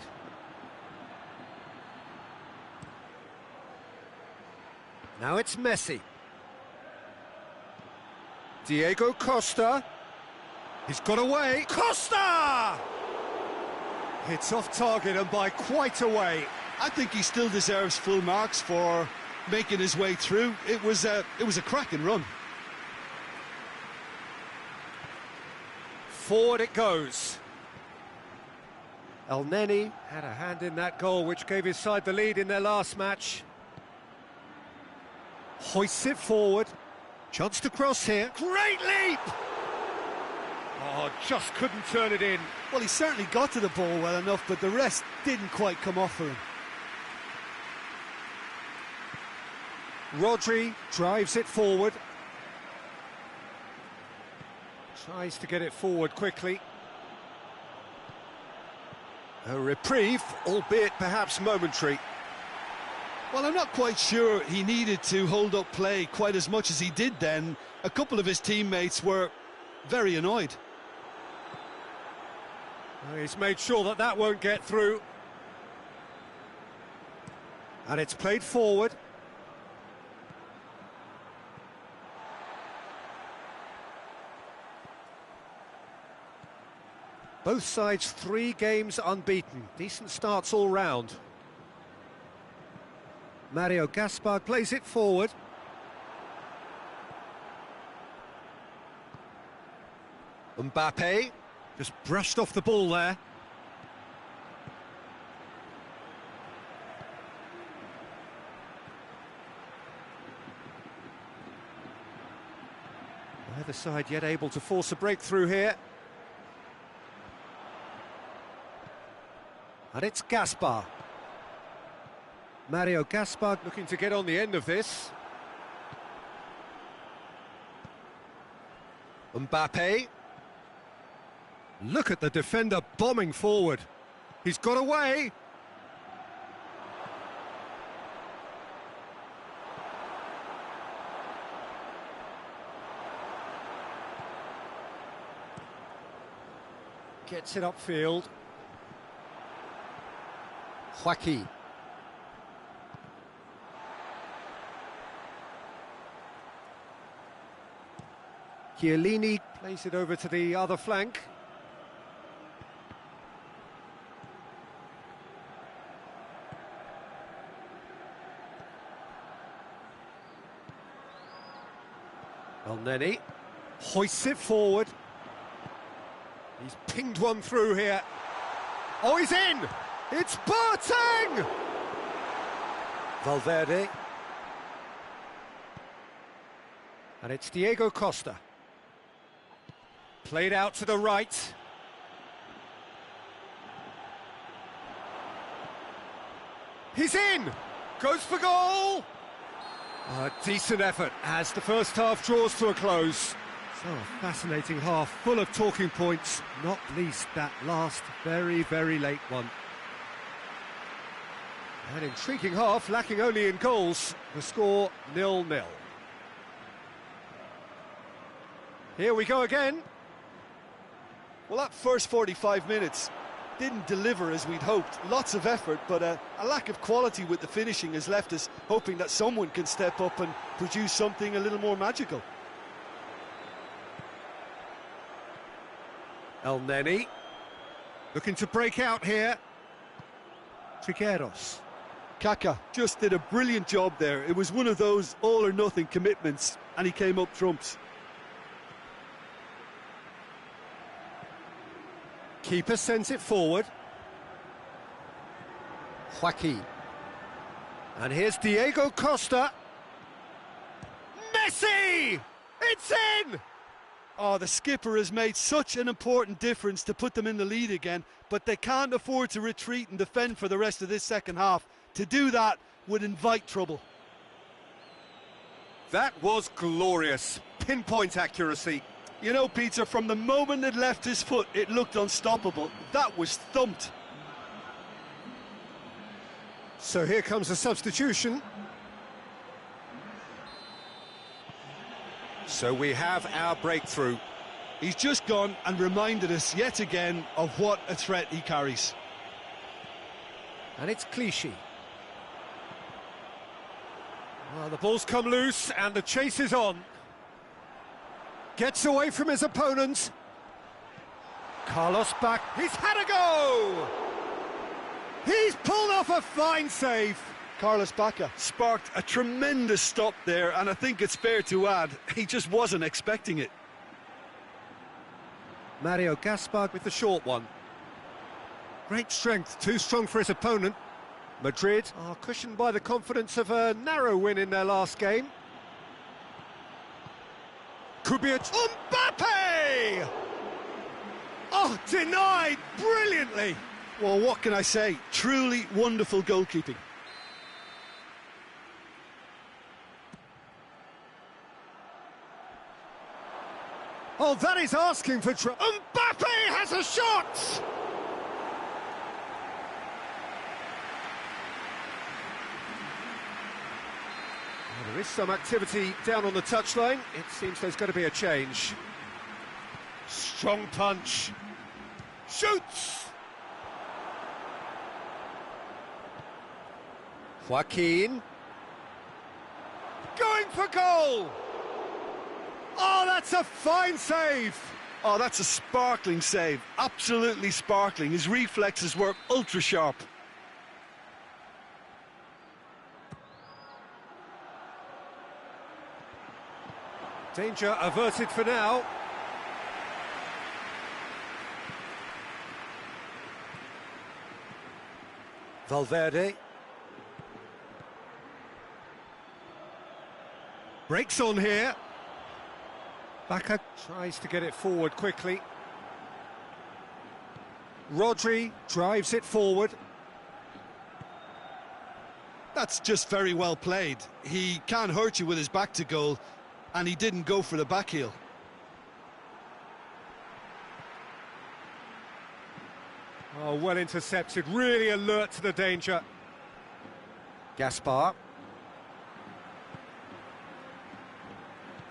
Now it's Messi. Diego Costa. He's got away. Costa! Hits off target and by quite a way. I think he still deserves full marks for making his way through. It was a cracking run. Forward it goes. El Neni had a hand in that goal, which gave his side the lead in their last match. Hoists it forward. Chance to cross here. Great leap! Oh, just couldn't turn it in. Well, he certainly got to the ball well enough, but the rest didn't quite come off for him. Rodri drives it forward. Tries to get it forward quickly. A reprieve, albeit perhaps momentary. Well, I'm not quite sure he needed to hold up play quite as much as he did then. A couple of his teammates were very annoyed. Well, he's made sure that that won't get through. And it's played forward. Both sides 3 games unbeaten. Decent starts all round. Mario Gaspar plays it forward. Mbappe just brushed off the ball there. Neither side yet able to force a breakthrough here. And it's Gaspar. Mario Gaspar looking to get on the end of this. Mbappe. Look at the defender bombing forward. He's got away. Gets it upfield. Joaquin. Chiellini plays it over to the other flank. El Neni hoists it forward. He's pinged one through here. Oh, he's in! It's Boateng! Valverde. And it's Diego Costa. Played out to the right. He's in! Goes for goal! A decent effort as the first half draws to a close. So a fascinating half, full of talking points, not least that last very, very late one. An intriguing half, lacking only in goals. The score 0-0. Here we go again. Well, that first 45 minutes didn't deliver as we'd hoped. Lots of effort, but a lack of quality with the finishing has left us hoping that someone can step up and produce something a little more magical. El Neni looking to break out here. Trigueros. Kaká just did a brilliant job there. It was one of those all-or-nothing commitments, and he came up trumps. Keeper sends it forward. Joaquin. And here's Diego Costa. Messi! It's in! Oh, the skipper has made such an important difference to put them in the lead again, but they can't afford to retreat and defend for the rest of this second half. To do that would invite trouble. That was glorious. Pinpoint accuracy. You know, Peter, from the moment it left his foot, it looked unstoppable. That was thumped. So here comes a substitution. So we have our breakthrough. He's just gone and reminded us yet again of what a threat he carries. And it's Clichy. Well, the ball's come loose and the chase is on. Gets away from his opponent. Carlos back. He's had a go! He's pulled off a fine save. Carlos Bacca Sparked a tremendous stop there, and I think it's fair to add, he just wasn't expecting it. Mario Gaspar with the short one. Great strength, too strong for his opponent. Madrid are cushioned by the confidence of a narrow win in their last game. Could be a... Mbappe! Oh, denied brilliantly. Well, what can I say? Truly wonderful goalkeeping. Oh, that is asking for trouble. Mbappe has a shot! Well, there is some activity down on the touchline. It seems there's going to be a change. Strong punch. Shoots! Joaquin. Going for goal! Oh, that's a fine save! Oh, that's a sparkling save. Absolutely sparkling. His reflexes were ultra sharp. Danger averted for now. Valverde. Breaks on here. Bacca tries to get it forward quickly. Rodri drives it forward. That's just very well played. He can't hurt you with his back to goal, and he didn't go for the back heel. Oh, well intercepted, really alert to the danger. Gaspar.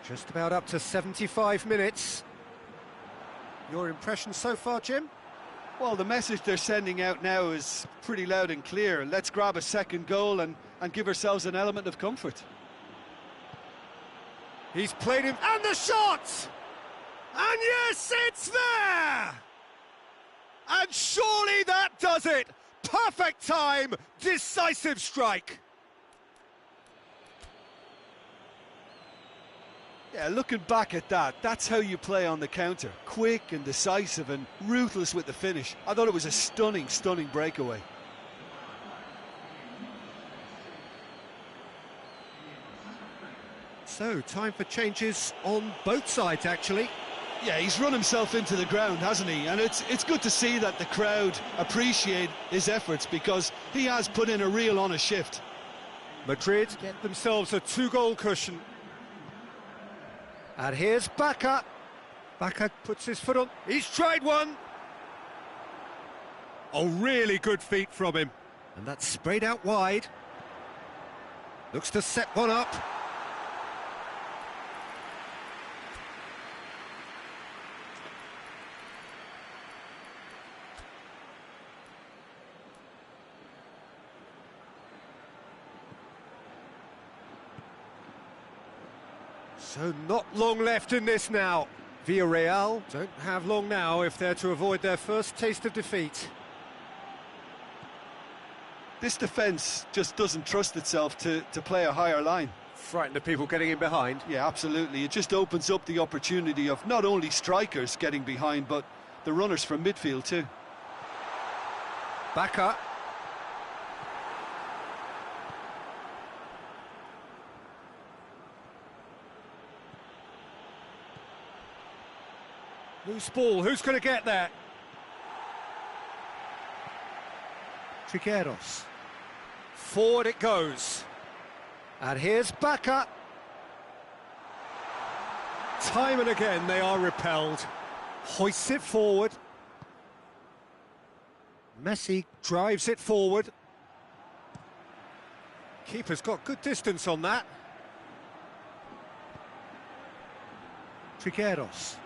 Just about up to 75 minutes. Your impression so far, Jim? Well, the message they're sending out now is pretty loud and clear. Let's grab a second goal and give ourselves an element of comfort. He's played him, and the shot! And yes, it's there! And surely that does it! Perfect time, decisive strike. Yeah, looking back at that, that's how you play on the counter. Quick and decisive and ruthless with the finish. I thought it was a stunning, stunning breakaway. So, time for changes on both sides, actually. Yeah, he's run himself into the ground, hasn't he? And it's good to see that the crowd appreciate his efforts, because he has put in a real honest shift. Madrid get themselves a 2-goal cushion. And here's Bacca. Bacca puts his foot on. He's tried one. Oh, really good feet from him. And that's sprayed out wide. Looks to set one up. So not long left in this now. Villarreal don't have long now if they're to avoid their first taste of defeat. This defence just doesn't trust itself to play a higher line. Frightened of people getting in behind. Yeah, absolutely. It just opens up the opportunity of not only strikers getting behind, but the runners from midfield too. Bacca. Loose ball, who's going to get there? Trigueros. Forward it goes. And here's Bacca. Time and again they are repelled. Hoists it forward. Messi drives it forward. Keeper's got good distance on that. Trigueros.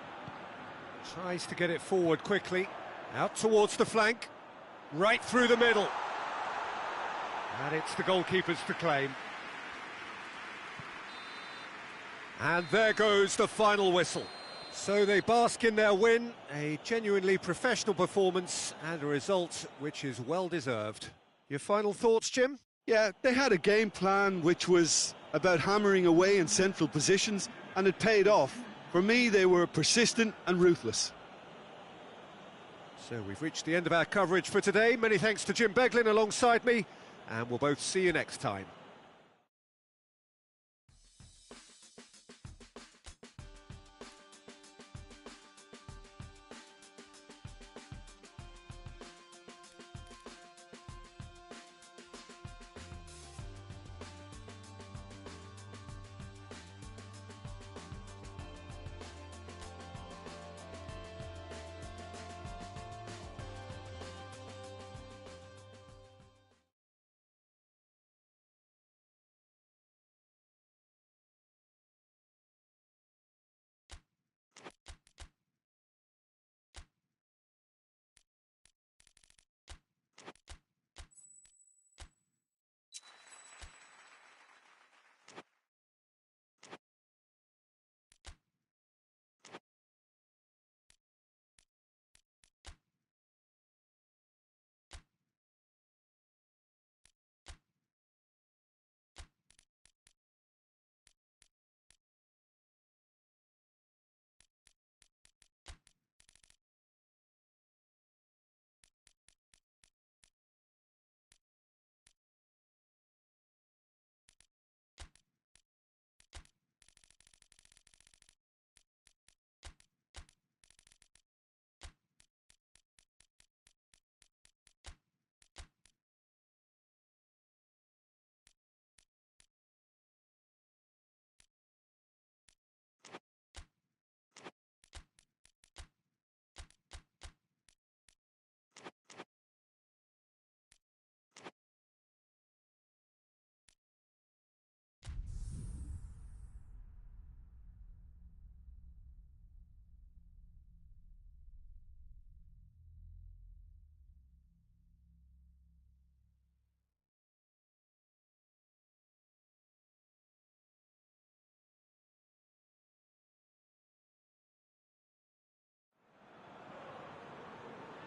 Tries to get it forward quickly, out towards the flank, right through the middle. And it's the goalkeeper's to claim. And there goes the final whistle. So they bask in their win, a genuinely professional performance and a result which is well deserved. Your final thoughts, Jim? Yeah, they had a game plan which was about hammering away in central positions, and it paid off. For me, they were persistent and ruthless. So we've reached the end of our coverage for today. Many thanks to Jim Beglin alongside me, and we'll both see you next time.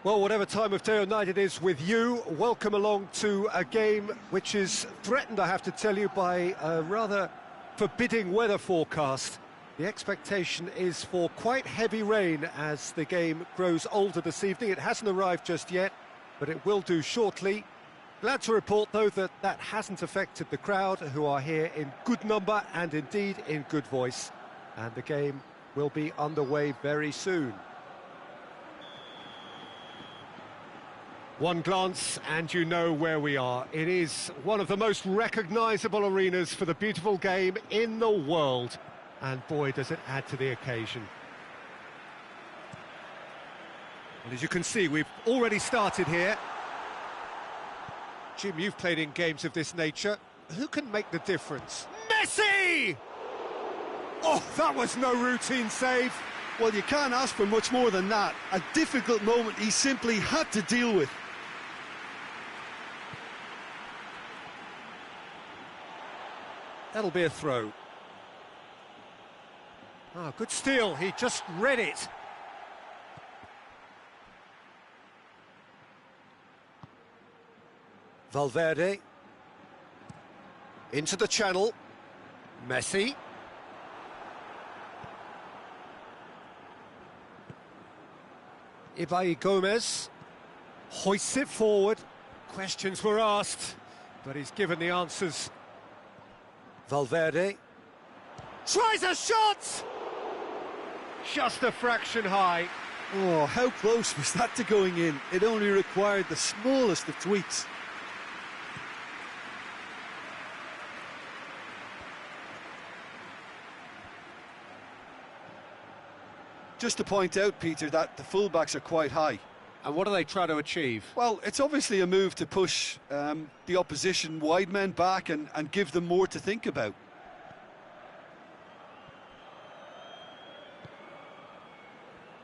Well, whatever time of day or night it is with you, welcome along to a game which is threatened, I have to tell you, by a rather forbidding weather forecast. The expectation is for quite heavy rain as the game grows older this evening. It hasn't arrived just yet, but it will do shortly. Glad to report, though, that that hasn't affected the crowd, who are here in good number and indeed in good voice. And the game will be underway very soon. One glance and you know where we are. It is one of the most recognisable arenas for the beautiful game in the world. And boy, does it add to the occasion. Well, as you can see, we've already started here. Jim, you've played in games of this nature. Who can make the difference? Messi! Oh, that was no routine save. Well, you can't ask for much more than that. A difficult moment he simply had to deal with. That'll be a throw. Ah, good steal, he just read it. Valverde. Into the channel. Messi. Ibai Gomez hoists it forward. Questions were asked, but he's given the answers. Valverde tries a shot! Just a fraction high. Oh, how close was that to going in? It only required the smallest of tweaks. Just to point out, Peter, that the fullbacks are quite high. And what do they try to achieve? Well, it's obviously a move to push the opposition wide men back and give them more to think about.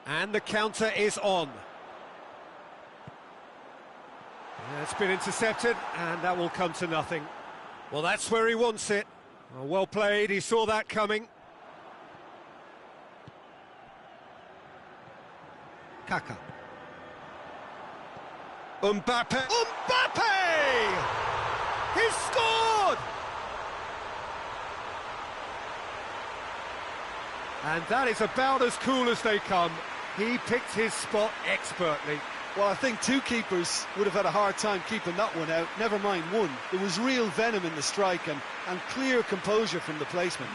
And the counter is on. It's been intercepted, and that will come to nothing. Well, that's where he wants it. Well played, he saw that coming. Kaka. Mbappe! Mbappe! He's scored! And that is about as cool as they come. He picked his spot expertly. Well, I think two keepers would have had a hard time keeping that one out, never mind one. There was real venom in the strike and clear composure from the placement.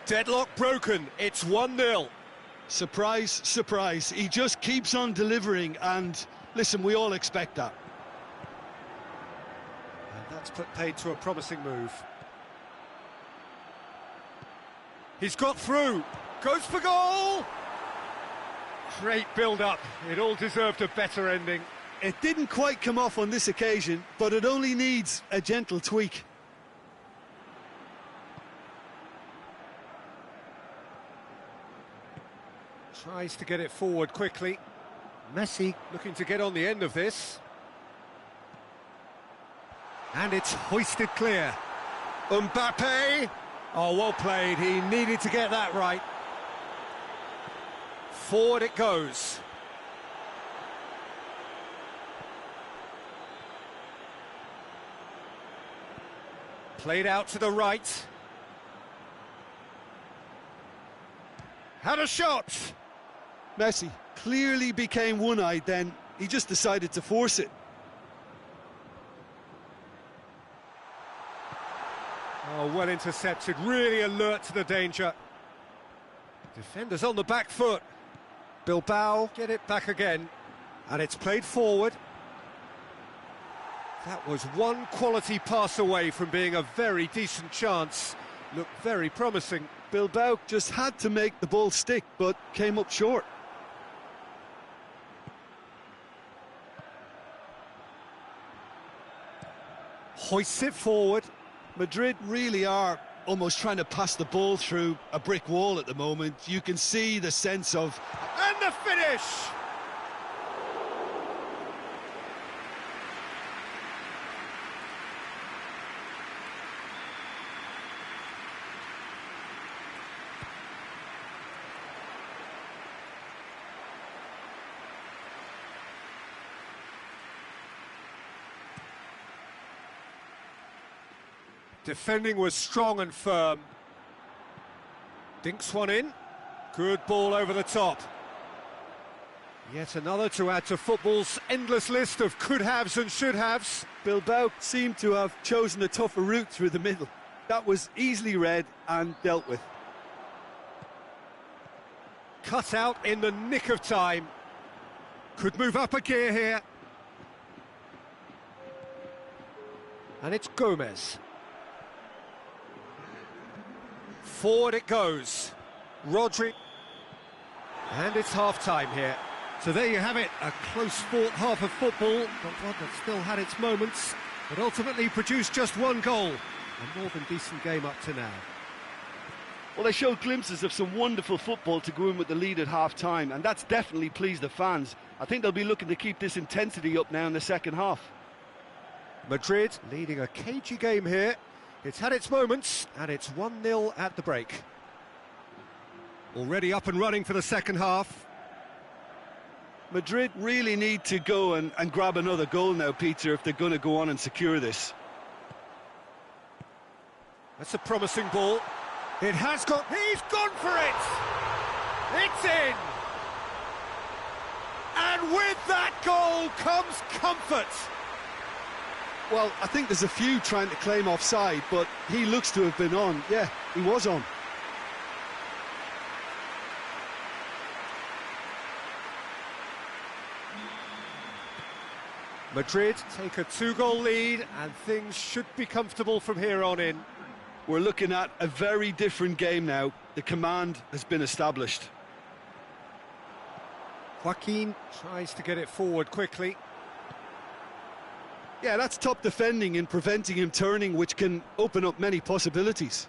Deadlock broken, it's 1-0. Surprise, surprise, he just keeps on delivering and, listen, we all expect that. And that's put paid to a promising move. He's got through, goes for goal! Great build-up, it all deserved a better ending. It didn't quite come off on this occasion, but it only needs a gentle tweak. Tries to get it forward quickly. Messi looking to get on the end of this. And it's hoisted clear. Mbappe! Oh, well played, he needed to get that right. Forward it goes. Played out to the right. Had a shot! Messi clearly became one-eyed then. He just decided to force it. Oh, well intercepted, really alert to the danger. Defenders on the back foot. Bilbao get it back again. And it's played forward. That was one quality pass away from being a very decent chance. Looked very promising. Bilbao just had to make the ball stick, but came up short. Hoists it forward. Madrid really are almost trying to pass the ball through a brick wall at the moment. You can see the sense of... And the finish! Defending was strong and firm. Dinks one in. Good ball over the top. Yet another to add to football's endless list of could-haves and should-haves. Bilbao seemed to have chosen a tougher route through the middle. That was easily read and dealt with. Cut out in the nick of time. Could move up a gear here. And it's Gomez. Forward it goes. Rodri. And it's half-time here. So there you have it, a close-fought half of football, but one that still had its moments, but ultimately produced just one goal. A more than decent game up to now. Well, they showed glimpses of some wonderful football to go in with the lead at half-time, and that's definitely pleased the fans. I think they'll be looking to keep this intensity up now in the second half. Madrid leading a cagey game here. It's had its moments, and it's 1-0 at the break. Already up and running for the second half. Madrid really need to go and grab another goal now, Peter, if they're going to go on and secure this. That's a promising ball. It has got... He's gone for it! It's in! And with that goal comes comfort. Well, I think there's a few trying to claim offside, but he looks to have been on. Yeah, he was on. Madrid take a 2-goal lead, and things should be comfortable from here on in. We're looking at a very different game now. The command has been established. Joaquin tries to get it forward quickly. Yeah, that's top defending and preventing him turning, which can open up many possibilities.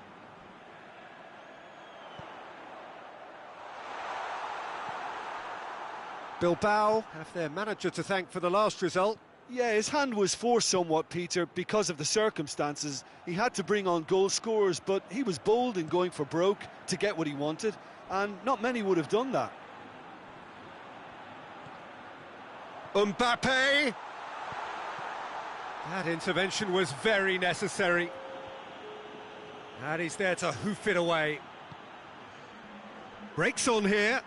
Bilbao have their manager to thank for the last result. Yeah, his hand was forced somewhat, Peter, because of the circumstances. He had to bring on goal scorers, but he was bold in going for broke to get what he wanted, and not many would have done that. Mbappe! That intervention was very necessary. And he's there to hoof it away. Breaks on here.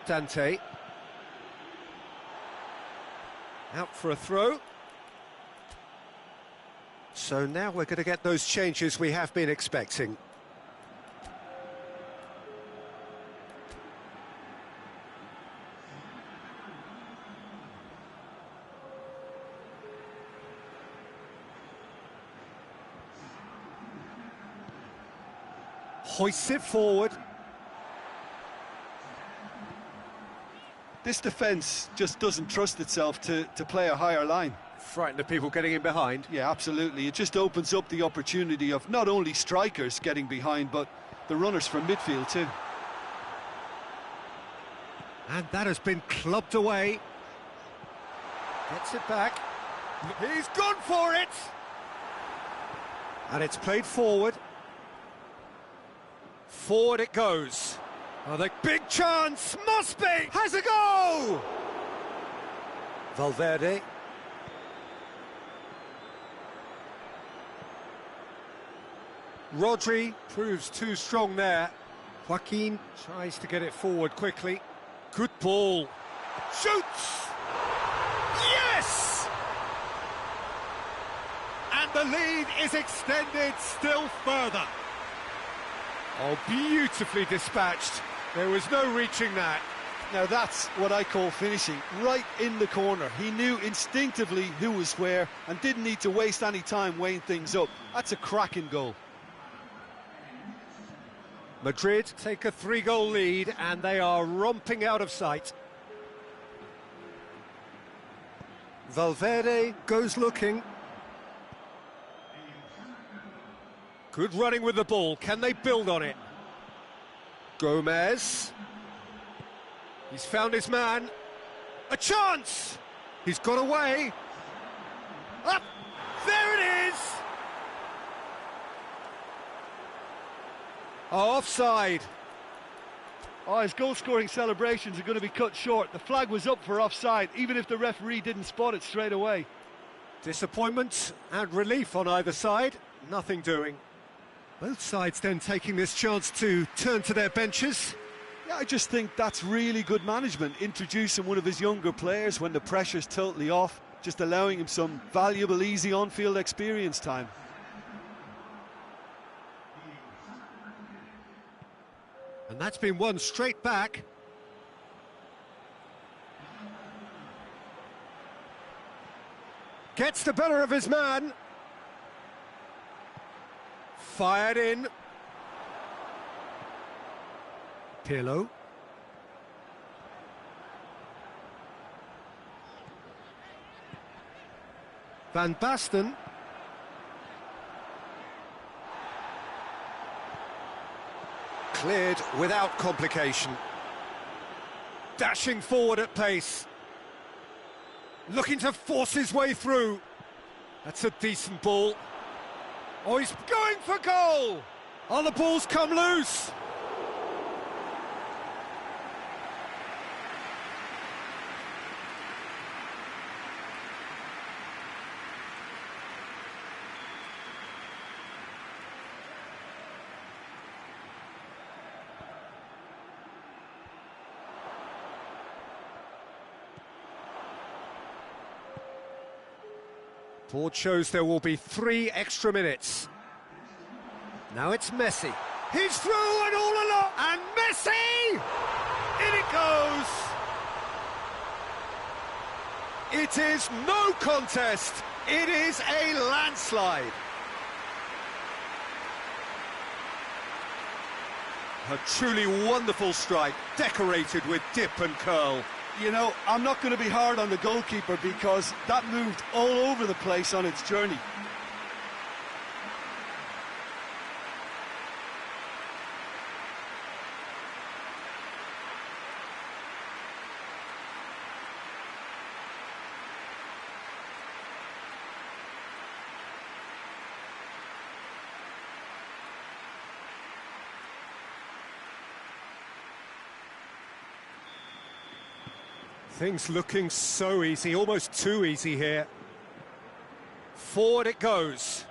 Dante. Out for a throw. So now we're going to get those changes we have been expecting. Hoists it forward. This defence just doesn't trust itself to play a higher line. Frightened of people getting in behind. Yeah, absolutely. It just opens up the opportunity of not only strikers getting behind, but the runners from midfield too. And that has been clubbed away. Gets it back. He's gone for it! And it's played forward. Forward it goes. Oh, the big chance, must be! Has a go! Valverde. Rodri proves too strong there. Joaquin tries to get it forward quickly. Good ball. Shoots! Yes! And the lead is extended still further. Oh, beautifully dispatched. There was no reaching that. Now that's what I call finishing, right in the corner. He knew instinctively who was where and didn't need to waste any time weighing things up. That's a cracking goal. Madrid take a 3-goal lead and they are romping out of sight. Valverde goes looking. Good running with the ball. Can they build on it? Gomez. He's found his man. A chance! He's got away. Up! There it is! Oh, offside. Oh, his goal-scoring celebrations are going to be cut short. The flag was up for offside, even if the referee didn't spot it straight away. Disappointment and relief on either side, nothing doing. Both sides then taking this chance to turn to their benches. Yeah, I just think that's really good management, introducing one of his younger players when the pressure's totally off, just allowing him some valuable, easy on-field experience time. And that's been won straight back. Gets the better of his man. Fired in. Pirlo. Van Basten. Cleared without complication. Dashing forward at pace. Looking to force his way through. That's a decent ball. Oh, he's going for goal! Oh, the ball's come loose! Board shows there will be 3 extra minutes. Now it's Messi. He's through and all along, and Messi! In it goes! It is no contest. It is a landslide. A truly wonderful strike, decorated with dip and curl. You know, I'm not going to be hard on the goalkeeper because that moved all over the place on its journey. Things looking so easy, almost too easy here. Forward it goes.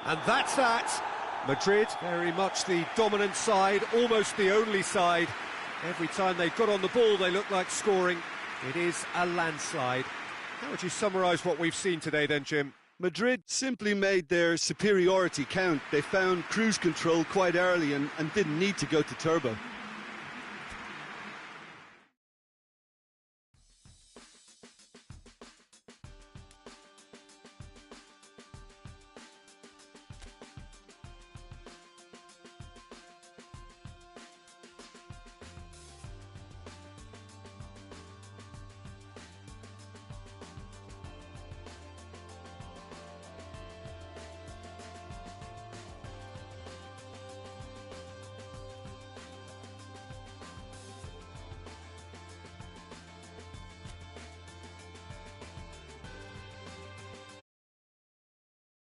And that's that. Madrid, very much the dominant side, almost the only side. Every time they got on the ball, they looked like scoring. It is a landslide. How would you summarise what we've seen today then, Jim? Madrid simply made their superiority count. They found cruise control quite early and didn't need to go to turbo.